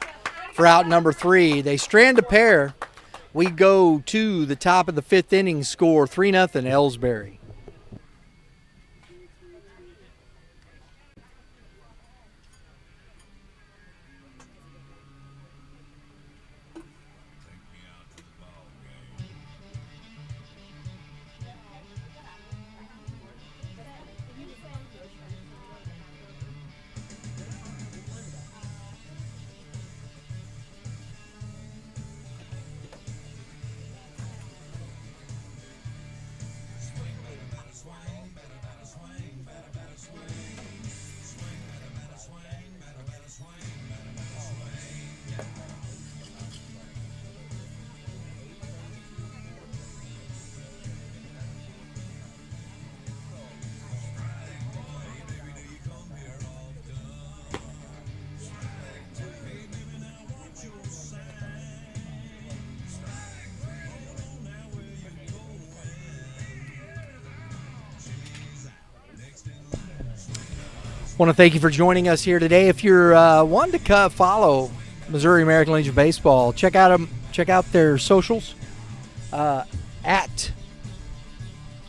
B: for out number 3. They strand a pair. We go to the top of the 5th inning, score 3-0 Elsberry. Want to thank you for joining us here today. If you're wanting to follow Missouri American Legion Baseball, check out their socials on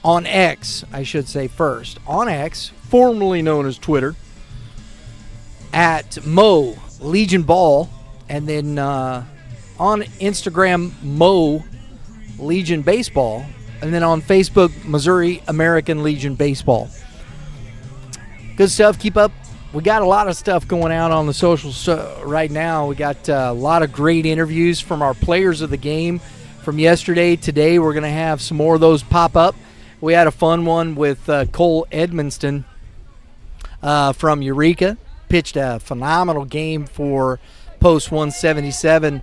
B: X, I should say first. On X, formerly known as Twitter, at Mo Legion Ball, and then on Instagram, Mo Legion Baseball, and then on Facebook, Missouri American Legion Baseball. Good stuff. Keep up. We got a lot of stuff going out on the socials right now. We got a lot of great interviews from our players of the game from yesterday. Today we're going to have some more of those pop up. We had a fun one with Cole Edmonston from Eureka. Pitched a phenomenal game for Post 177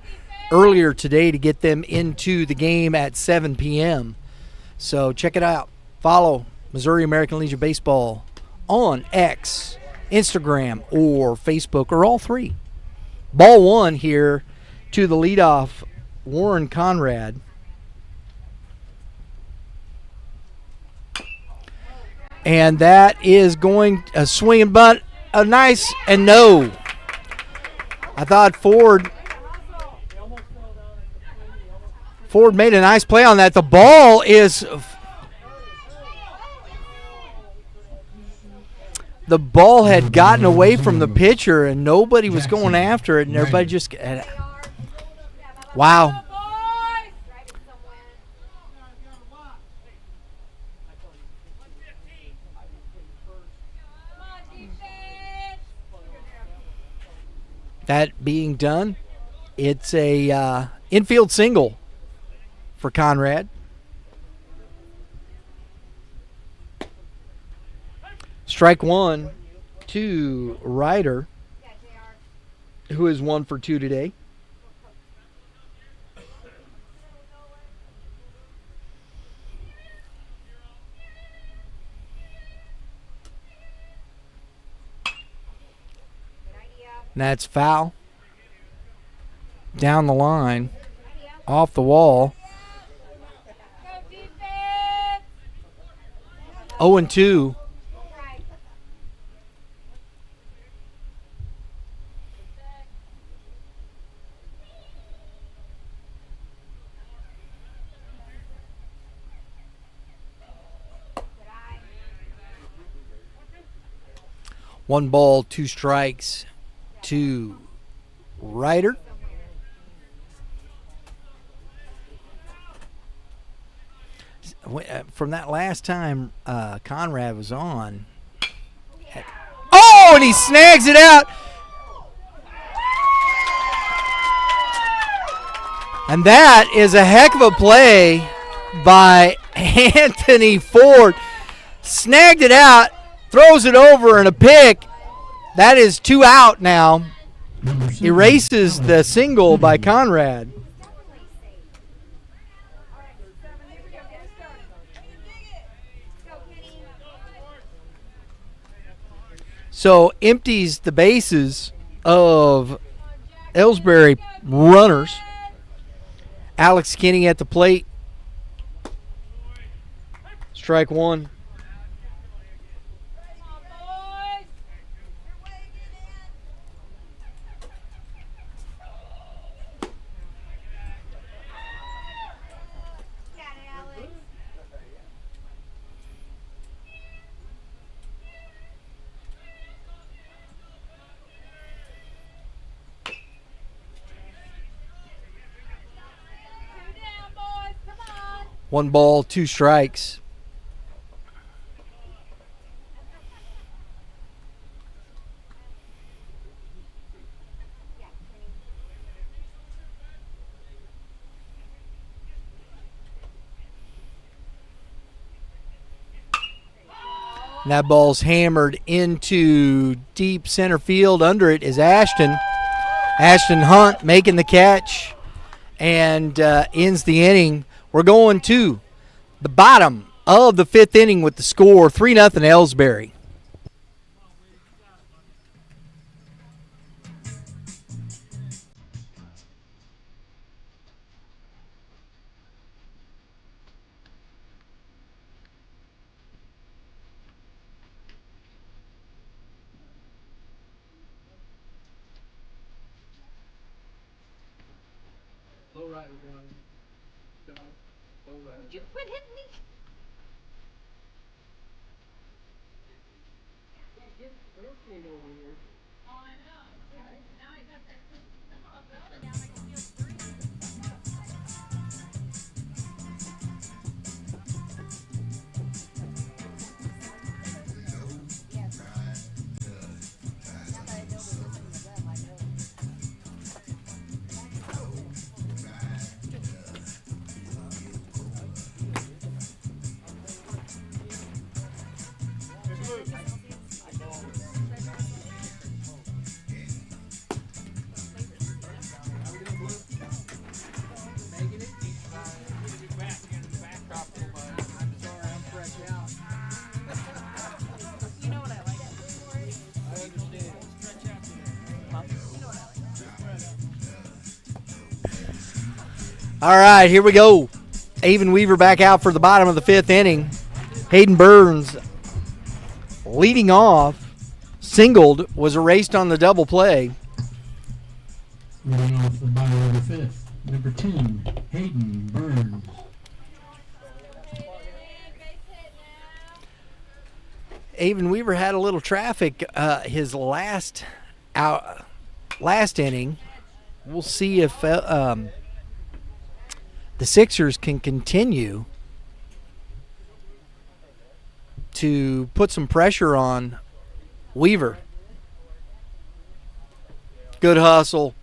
B: earlier today to get them into the game at 7 p.m. So check it out. Follow Missouri American Legion Baseball on X, Instagram, or Facebook, or all three. Ball one here to the leadoff, Warren Conrad. And that is going a swinging bunt, a nice, and no. I thought Ford made a nice play on that. The ball is... The ball had gotten away from the pitcher, and nobody was going after it, and everybody just... Wow. That being done, it's a infield single for Conrad. Strike one to Ryder, who is 1 for 2 today. And that's foul. Down the line, off the wall. 0-2. One ball, 2 strikes to Ryder. From that last time Conrad was on. Oh, and he snags it out. And that is a heck of a play by Anthony Ford. Snagged it out. Throws it over in a pick. That is 2 out now. Erases the single by Conrad. So empties the bases of Elsberry runners. Alex Kinney at the plate. Strike one. One ball, two strikes. And that ball's hammered into deep center field. Under it is Ashton. Ashton Hunt making the catch and ends the inning. We're going to the bottom of the fifth inning with the score 3-0 Elsberry.
F: You quit hitting me.
B: All right, here we go. Avon Weaver back out for the bottom of the fifth inning. Hayden Burns leading off. Singled, was erased on the double play.
H: Leading off the bottom of the fifth, number 10, Hayden Burns.
B: Avon Weaver had a little traffic his last inning. We'll see if the Sixers can continue to put some pressure on Weaver. Good hustle.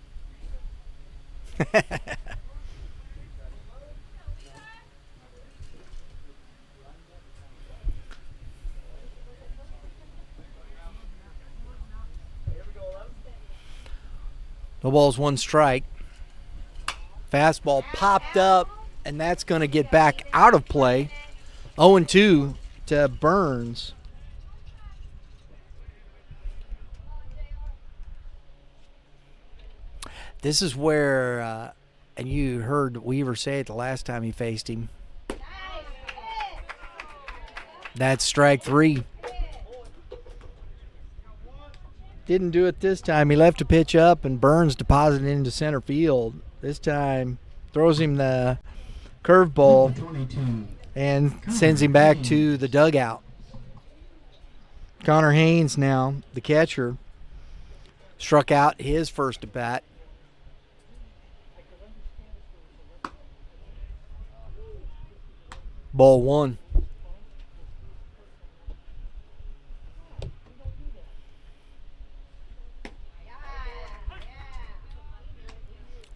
B: No balls, one strike. Fastball popped up, and that's going to get back out of play. 0-2 to Burns. This is where, and you heard Weaver say it the last time he faced him. That's strike three. Didn't do it this time. He left a pitch up, and Burns deposited it into center field. This time throws him the curveball and sends him back to the dugout. Connor Haynes now, the catcher, struck out his first at bat. Ball one.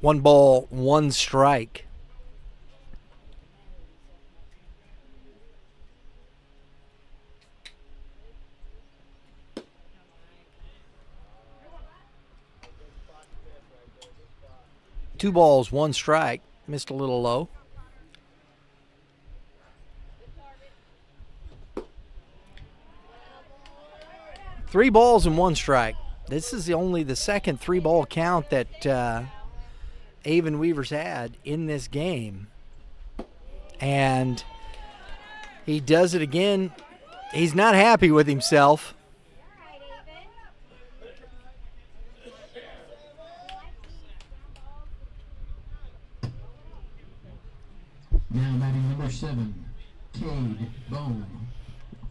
B: One ball, one strike. Two balls, one strike. Missed a little low. 3 balls and 1 strike. This is only the second 3-ball count that Avon Weaver's had in this game. And he does it again. He's not happy with himself.
H: Now batting number 7, Cade Bone.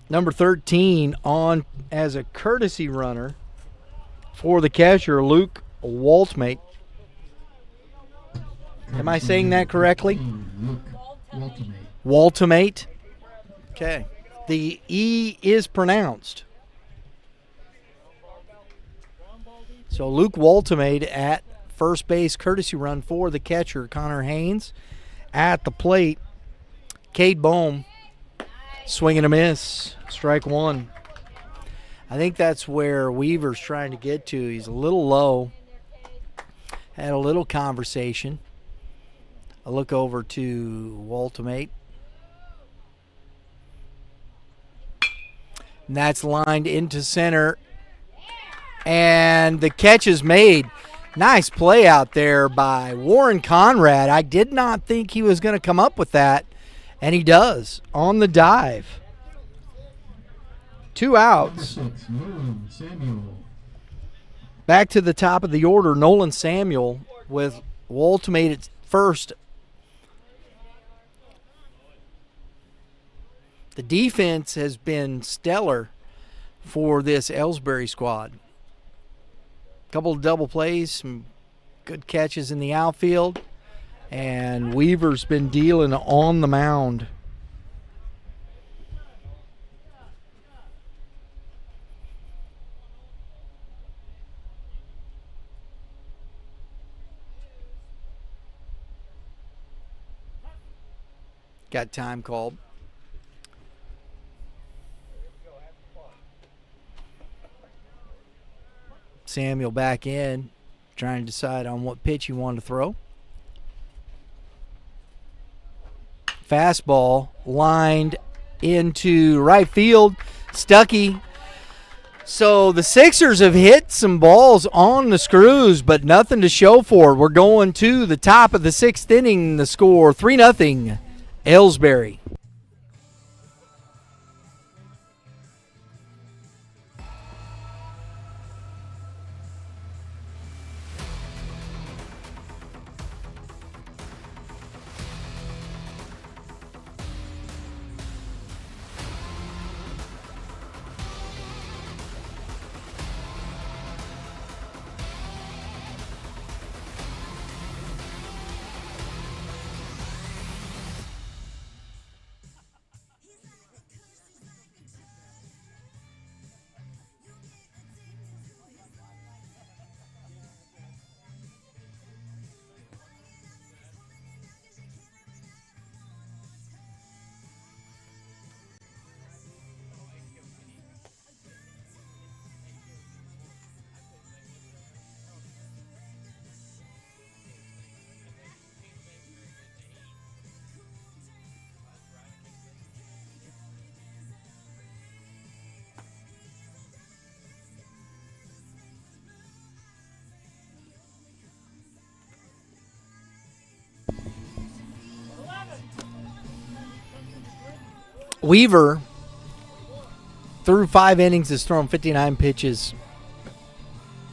B: Number 13 on as a courtesy runner for the catcher, Luke Waltmate. Am I saying that correctly?
H: Luke Waltmate.
B: Waltmate. Okay. The E is pronounced. So Luke Waltmate at first base, courtesy run for the catcher, Connor Haynes. At the plate, Cade Bohm, swing and a miss, strike 1. I think that's where Weaver's trying to get to. He's a little low. Had a little conversation. I look over to Waltmate. And that's lined into center. And the catch is made. Nice play out there by Warren Conrad. I did not think he was going to come up with that, and he does on the dive. 2 outs.
H: Number 6, Nolan Samuel.
B: Back to the top of the order, Nolan Samuel with Waltmate at first. The defense has been stellar for this Elsberry squad. Couple of double plays, some good catches in the outfield, and Weaver's been dealing on the mound. Got time called. Samuel back in, trying to decide on what pitch he wanted to throw. Fastball lined into right field. Stuckey. So the Sixers have hit some balls on the screws, but nothing to show for it. We're going to the top of the 6th inning. The score 3-0 Elsberry. Weaver, through 5 innings, has thrown 59 pitches.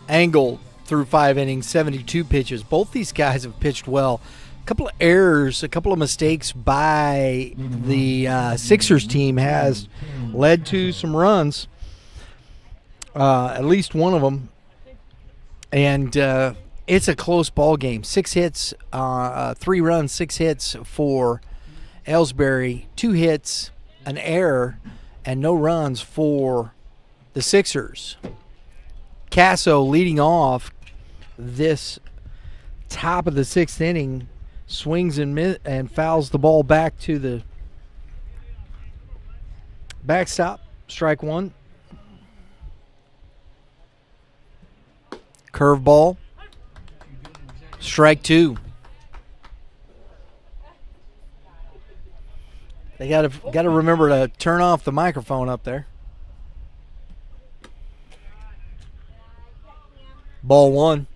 B: Angle, through 5 innings, 72 pitches. Both these guys have pitched well. A couple of errors, a couple of mistakes by the Sixers team has led to some runs, at least one of them. And it's a close ball game. 6 hits, 3 runs, 6 hits for Elsberry, 2 hits, an error, and no runs for the Sixers. Casso leading off this top of the 6th inning, swings and fouls the ball back to the backstop. Strike 1. Curveball. Strike 2. They got to remember to turn off the microphone up there. Ball 1.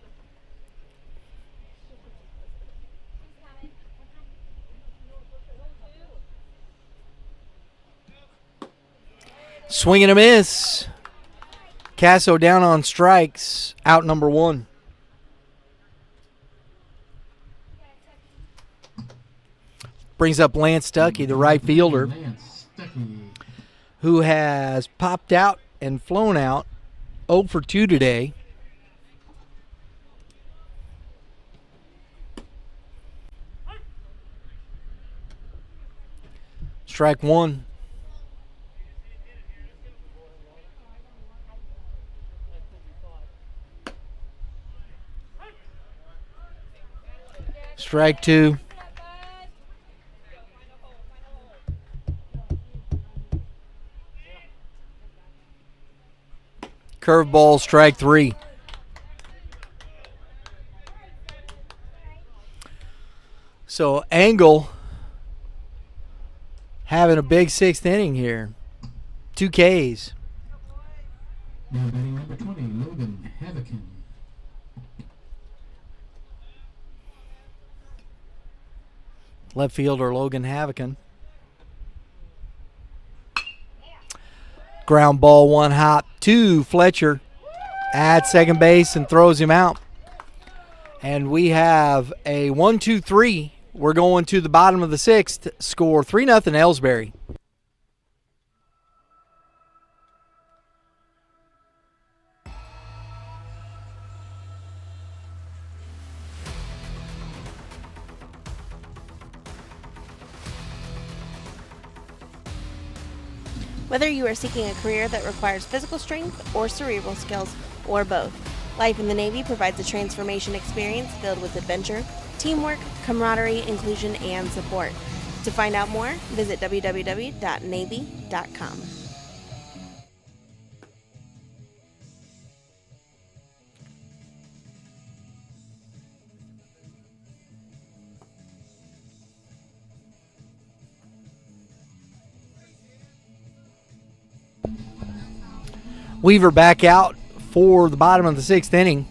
B: Swing and a miss. Casso down on strikes. Out number 1. Brings up Lance Stuckey, the right fielder,
H: Lance Stuckey.
B: who has popped out and flown out 0 for 2 today. Strike 1. Strike 2. Curveball, strike 3. So Angle having a big 6th inning here. 2 Ks.
H: Now batting number 20, Logan Havocan.
B: Left fielder Logan Havocan. Ground ball, 1 hop to Fletcher at second base and throws him out. And we have a 1-2-3. We're going to the bottom of the 6th. Score 3-0 Elsberry.
G: Whether you are seeking a career that requires physical strength or cerebral skills, or both, life in the Navy provides a transformation experience filled with adventure, teamwork, camaraderie, inclusion, and support. To find out more, visit www.navy.com.
B: Weaver back out for the bottom of the 6th inning.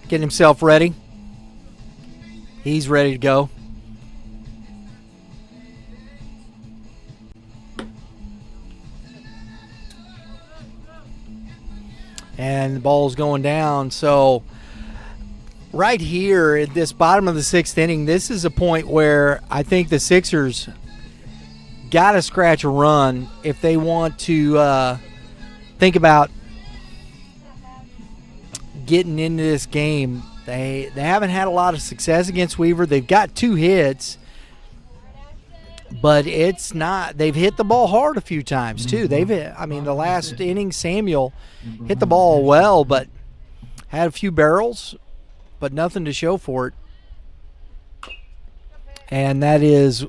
B: Getting himself ready. He's ready to go. And the ball's going down. So right here at this bottom of the 6th inning, this is a point where I think the Sixers got to scratch a run if they want to think about getting into this game. They haven't had a lot of success against Weaver. They've got 2 hits, but it's not. They've hit the ball hard a few times too. The last inning Samuel hit the ball well, but had a few barrels, but nothing to show for it. And that is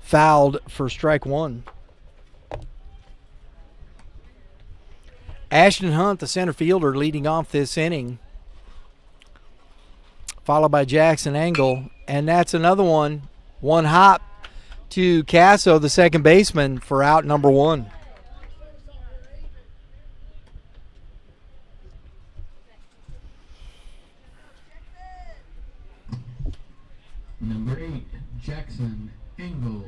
B: fouled for strike 1. Ashton Hunt, the center fielder, leading off this inning, followed by Jackson Angle, and that's another one. 1 hop to Casso, the second baseman, for out number 1.
H: Number 8, Jackson Engel.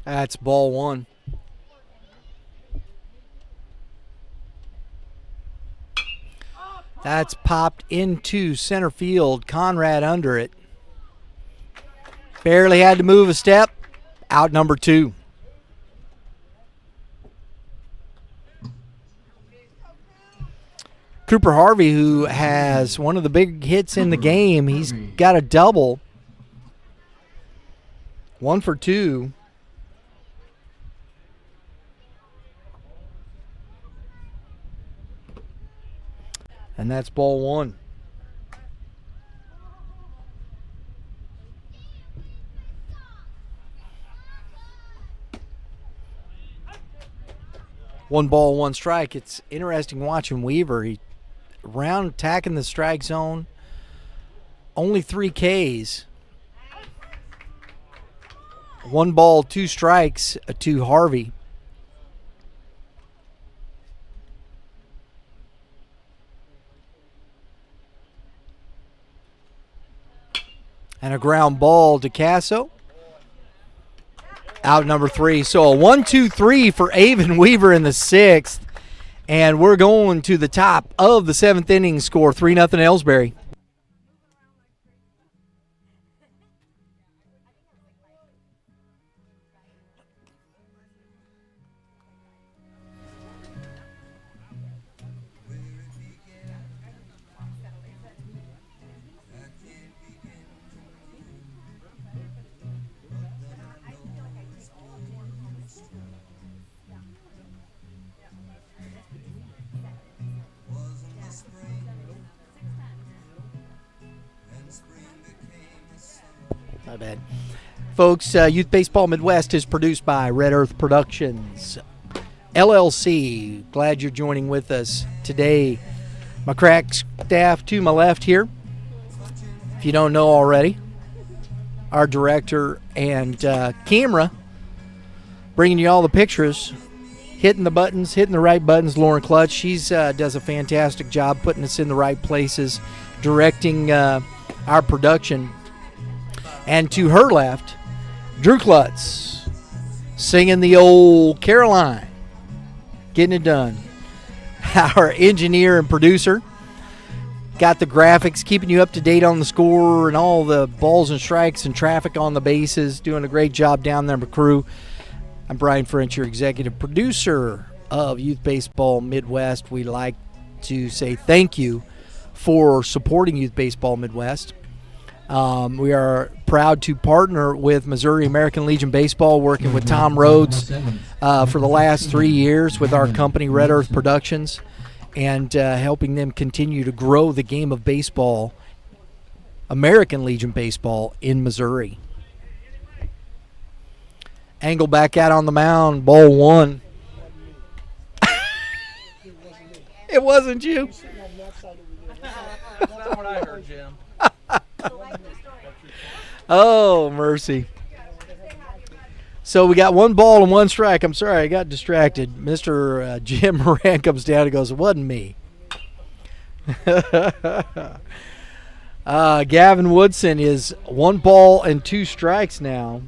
B: That's ball 1. That's popped into center field. Conrad under it. Barely had to move a step. Out number 2. Cooper Harvey, who has one of the big hits in the game, he's got a double. 1 for 2. And that's ball 1. 1 ball, 1 strike. It's interesting watching Weaver. He round attacking the strike zone. Only 3 Ks. 1 ball, 2 strikes to Harvey. And a ground ball to Casso. Out number 3. So a 1-2-3 for Avon Weaver in the 6th. And we're going to the top of the 7th inning. Score 3-0 Elsberry. My bad. Folks, Youth Baseball Midwest is produced by Red Earth Productions, LLC. Glad you're joining with us today. My crack staff to my left here, if you don't know already, our director and camera, bringing you all the pictures, hitting the buttons, hitting the right buttons, Lauren Clutch. She's does a fantastic job putting us in the right places, directing our production. And to her left, Drew Klutz, singing the old Caroline, getting it done. Our engineer and producer, got the graphics, keeping you up to date on the score and all the balls and strikes and traffic on the bases, doing a great job down there, crew. I'm Brian French, your executive producer of Youth Baseball Midwest. We'd like to say thank you for supporting Youth Baseball Midwest. We are proud to partner with Missouri American Legion Baseball, working with Tom Rhodes for the last 3 years with our company, Red Earth Productions, and helping them continue to grow the game of baseball, American Legion Baseball, in Missouri. Angle back out on the mound, ball 1. It wasn't you.
I: That's not what I heard, Jim.
B: Oh, mercy. So we got 1 ball and 1 strike. I'm sorry, I got distracted. Mr. Jim Moran comes down and goes, it wasn't me. Gavin Woodson is 1 ball and 2 strikes now.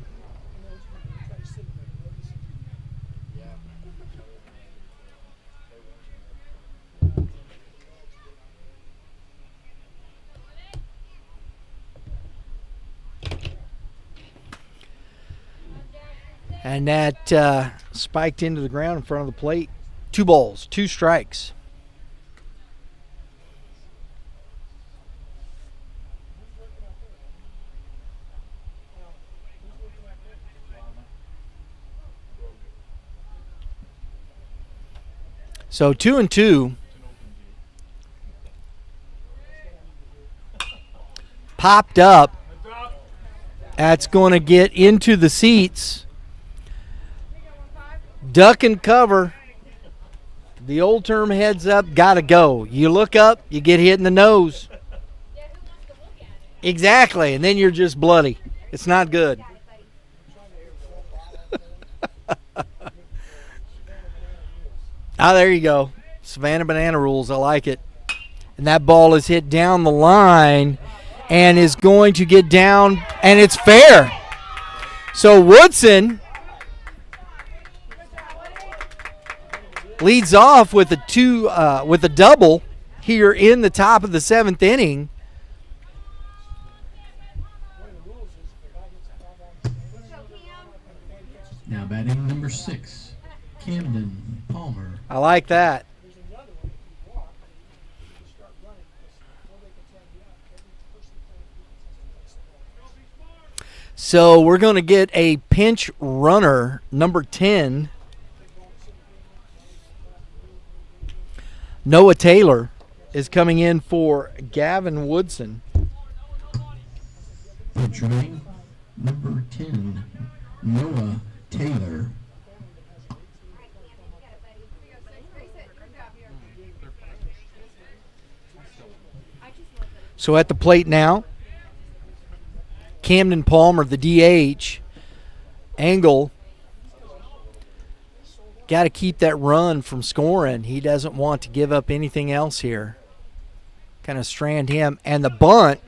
B: And that spiked into the ground in front of the plate. 2 balls, 2 strikes. So 2-2. Popped up. That's going to get into the seats. Duck and cover. The old term heads up, gotta go. You look up, you get hit in the nose. Exactly, and then you're just bloody. It's not good. There you go. Savannah Banana rules. I like it. And that ball is hit down the line and is going to get down, and it's fair. So Woodson leads off with a double here in the top of the 7th inning.
H: Now batting number 6, Camden Palmer.
B: I like that. So we're going to get a pinch runner, number 10. Noah Taylor is coming in for Gavin Woodson.
H: Pinch running number 10, Noah Taylor.
B: So at the plate now, Camden Palmer, the DH. Engel got to keep that run from scoring. He doesn't want to give up anything else here. Kind of strand him. And the bunt.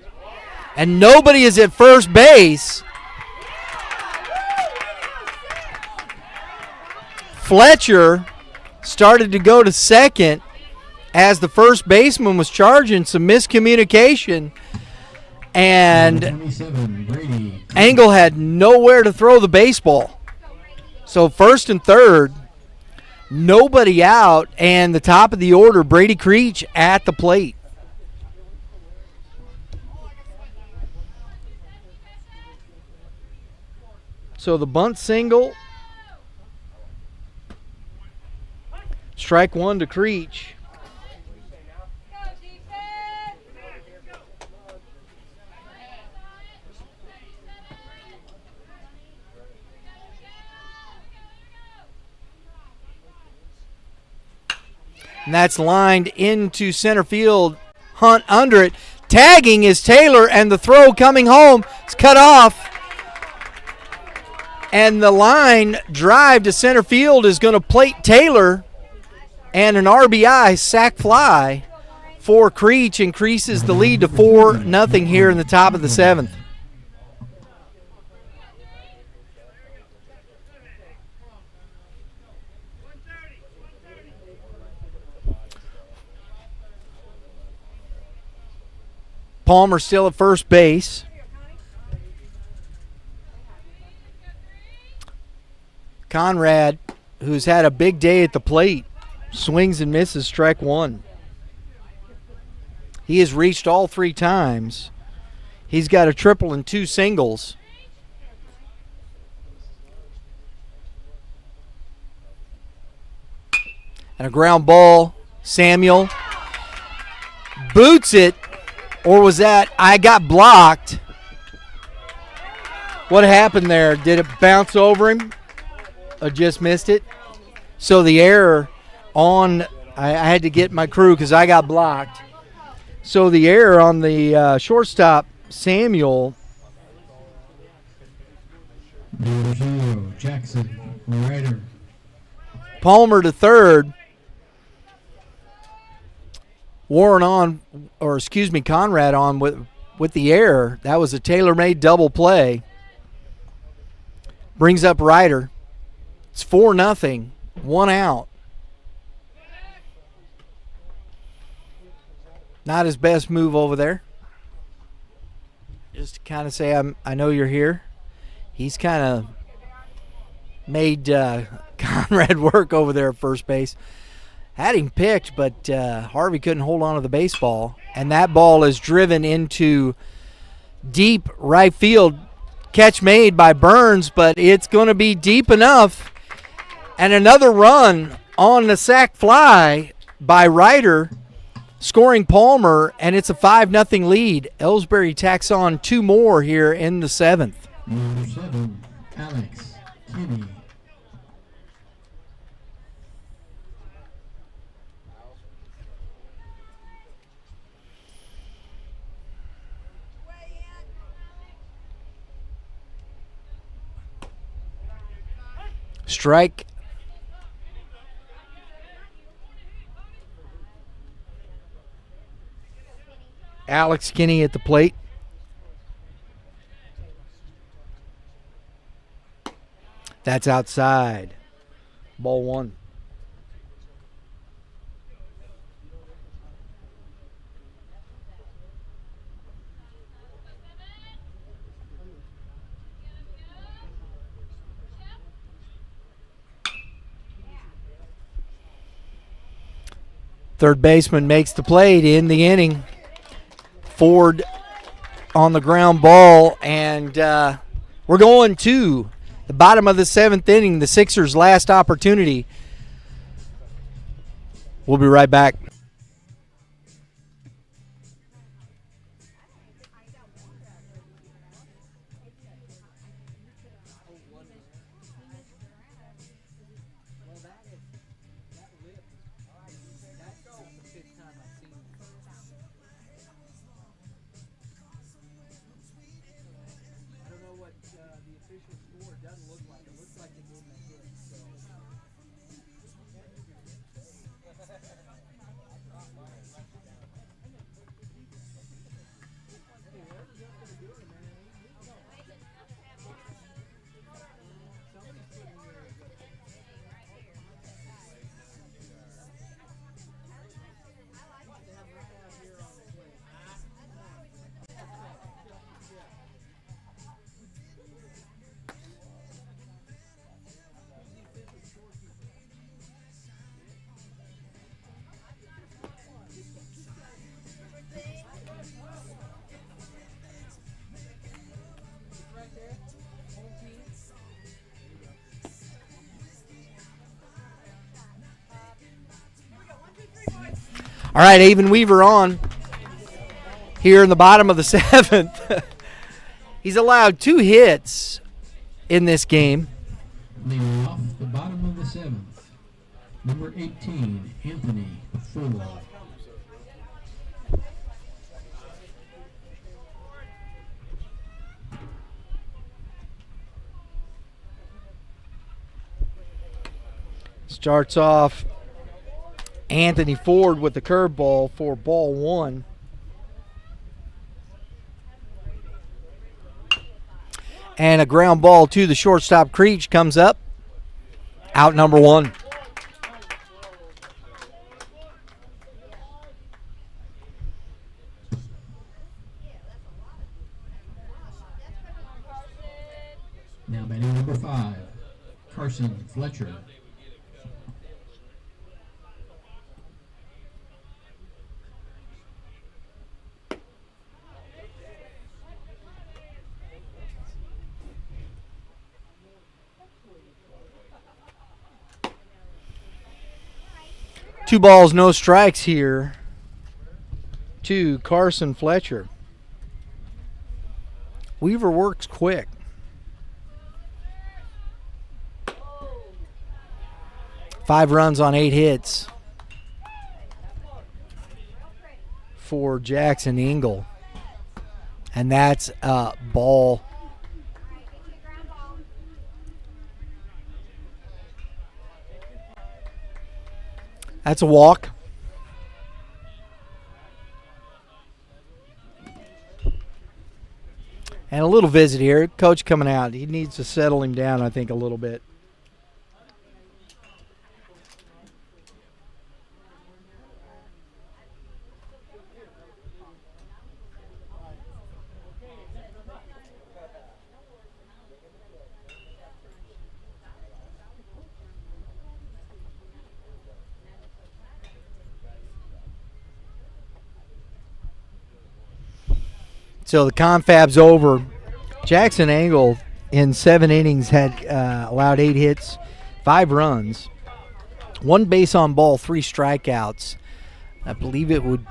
B: And nobody is at first base. Fletcher started to go to second as the first baseman was charging. Some miscommunication. And
H: 27, Brady.
B: Engel had nowhere to throw the baseball. So first and third, nobody out, and the top of the order, Brady Creech at the plate. So the bunt single. Strike one to Creech. And that's lined into center field. Hunt under it. Tagging is Taylor, and the throw coming home is cut off. And the line drive to center field is going to plate Taylor. And an RBI sac fly for Creech increases the lead to 4-0 here in the top of the seventh. Palmer still at first base. Conrad, who's had a big day at the plate, swings and misses strike one. He has reached all three times. He's got a triple and two singles. And a ground ball. Samuel boots it. Or was that, I got blocked? What happened there? Did it bounce over him? Or just missed it? So the error on, I had to get my crew because I got blocked. So the error on the shortstop, Samuel.
H: Number 0, Jackson, Ryder.
B: Palmer to third. Warren on, or excuse me, Conrad on with the error. That was a tailor-made double play. Brings up Ryder. It's 4-0, one out. Not his best move over there. Just to kind of say, I know you're here. He's kind of made Conrad work over there at first base. Had him picked, but Harvey couldn't hold on to the baseball. And that ball is driven into deep right field. Catch made by Burns, but it's going to be deep enough. And another run on the sac fly by Ryder, scoring Palmer, and it's a 5-0 lead. Elsberry tacks on two more here in the seventh.
H: Number 7, Alex Kinney.
B: Strike. Alex Kinney at the plate. That's outside. Ball one. Third baseman makes the plate in the inning. Ford on the ground ball, and we're going to the bottom of the seventh inning, the Sixers' last opportunity. We'll be right back. All right, Avon Weaver on here in the bottom of the 7th. He's allowed 2 hits in this game.
H: Leading off the bottom of the 7th, number 18, Anthony Full.
B: Starts off Anthony Ford with the curveball for ball 1. And a ground ball to the shortstop Creech comes up. Out number 1.
H: Now batting number 5, Carson Fletcher.
B: Two balls, no strikes here to Carson Fletcher. Weaver works quick. Five runs on 8 hits for Jackson Engel. And that's a ball. That's a walk. And a little visit here. Coach coming out. He needs to settle him down, I think, a little bit. So the confab's over. Jackson Engel in 7 innings had allowed 8 hits, 5 runs, 1 base on ball, 3 strikeouts. I believe it would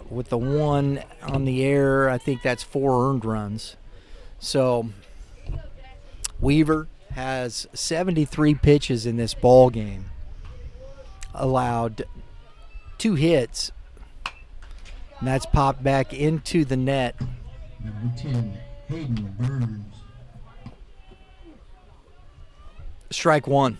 B: with the 1 on the air. I think that's 4 earned runs. So Weaver has 73 pitches in this ball game. Allowed 2 hits. And that's popped back into the net.
H: Number 10, Hayden Burns.
B: Strike 1.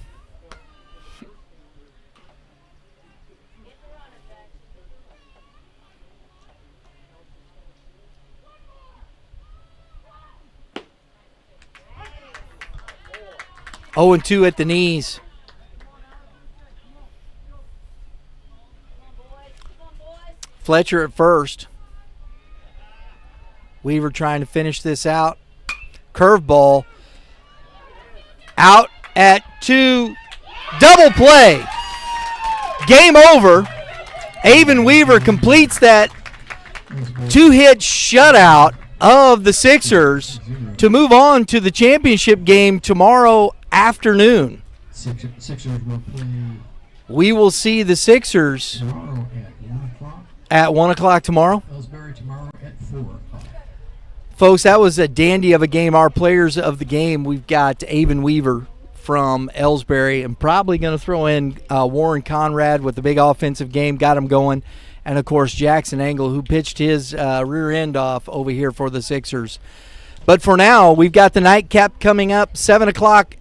B: Oh, and 2 at the knees. Fletcher at first. Weaver trying to finish this out. Curveball. Out at 2. Double play. Game over. Avon Weaver completes that 2-hit shutout of the Sixers to move on to the championship game tomorrow afternoon.
H: Sixers will play.
B: We will see the Sixers
H: Tomorrow at 1 o'clock.
B: At 1 o'clock tomorrow.
H: Elsberry tomorrow at 4 o'clock.
B: Folks, that was a dandy of a game. Our players of the game, we've got Avon Weaver from Elsberry. I'm probably going to throw in Warren Conrad with the big offensive game, got him going. And, of course, Jackson Engel, who pitched his rear end off over here for the Sixers. But for now, we've got the nightcap coming up, 7 o'clock.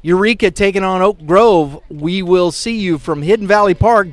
B: Eureka taking on Oak Grove. We will see you from Hidden Valley Park.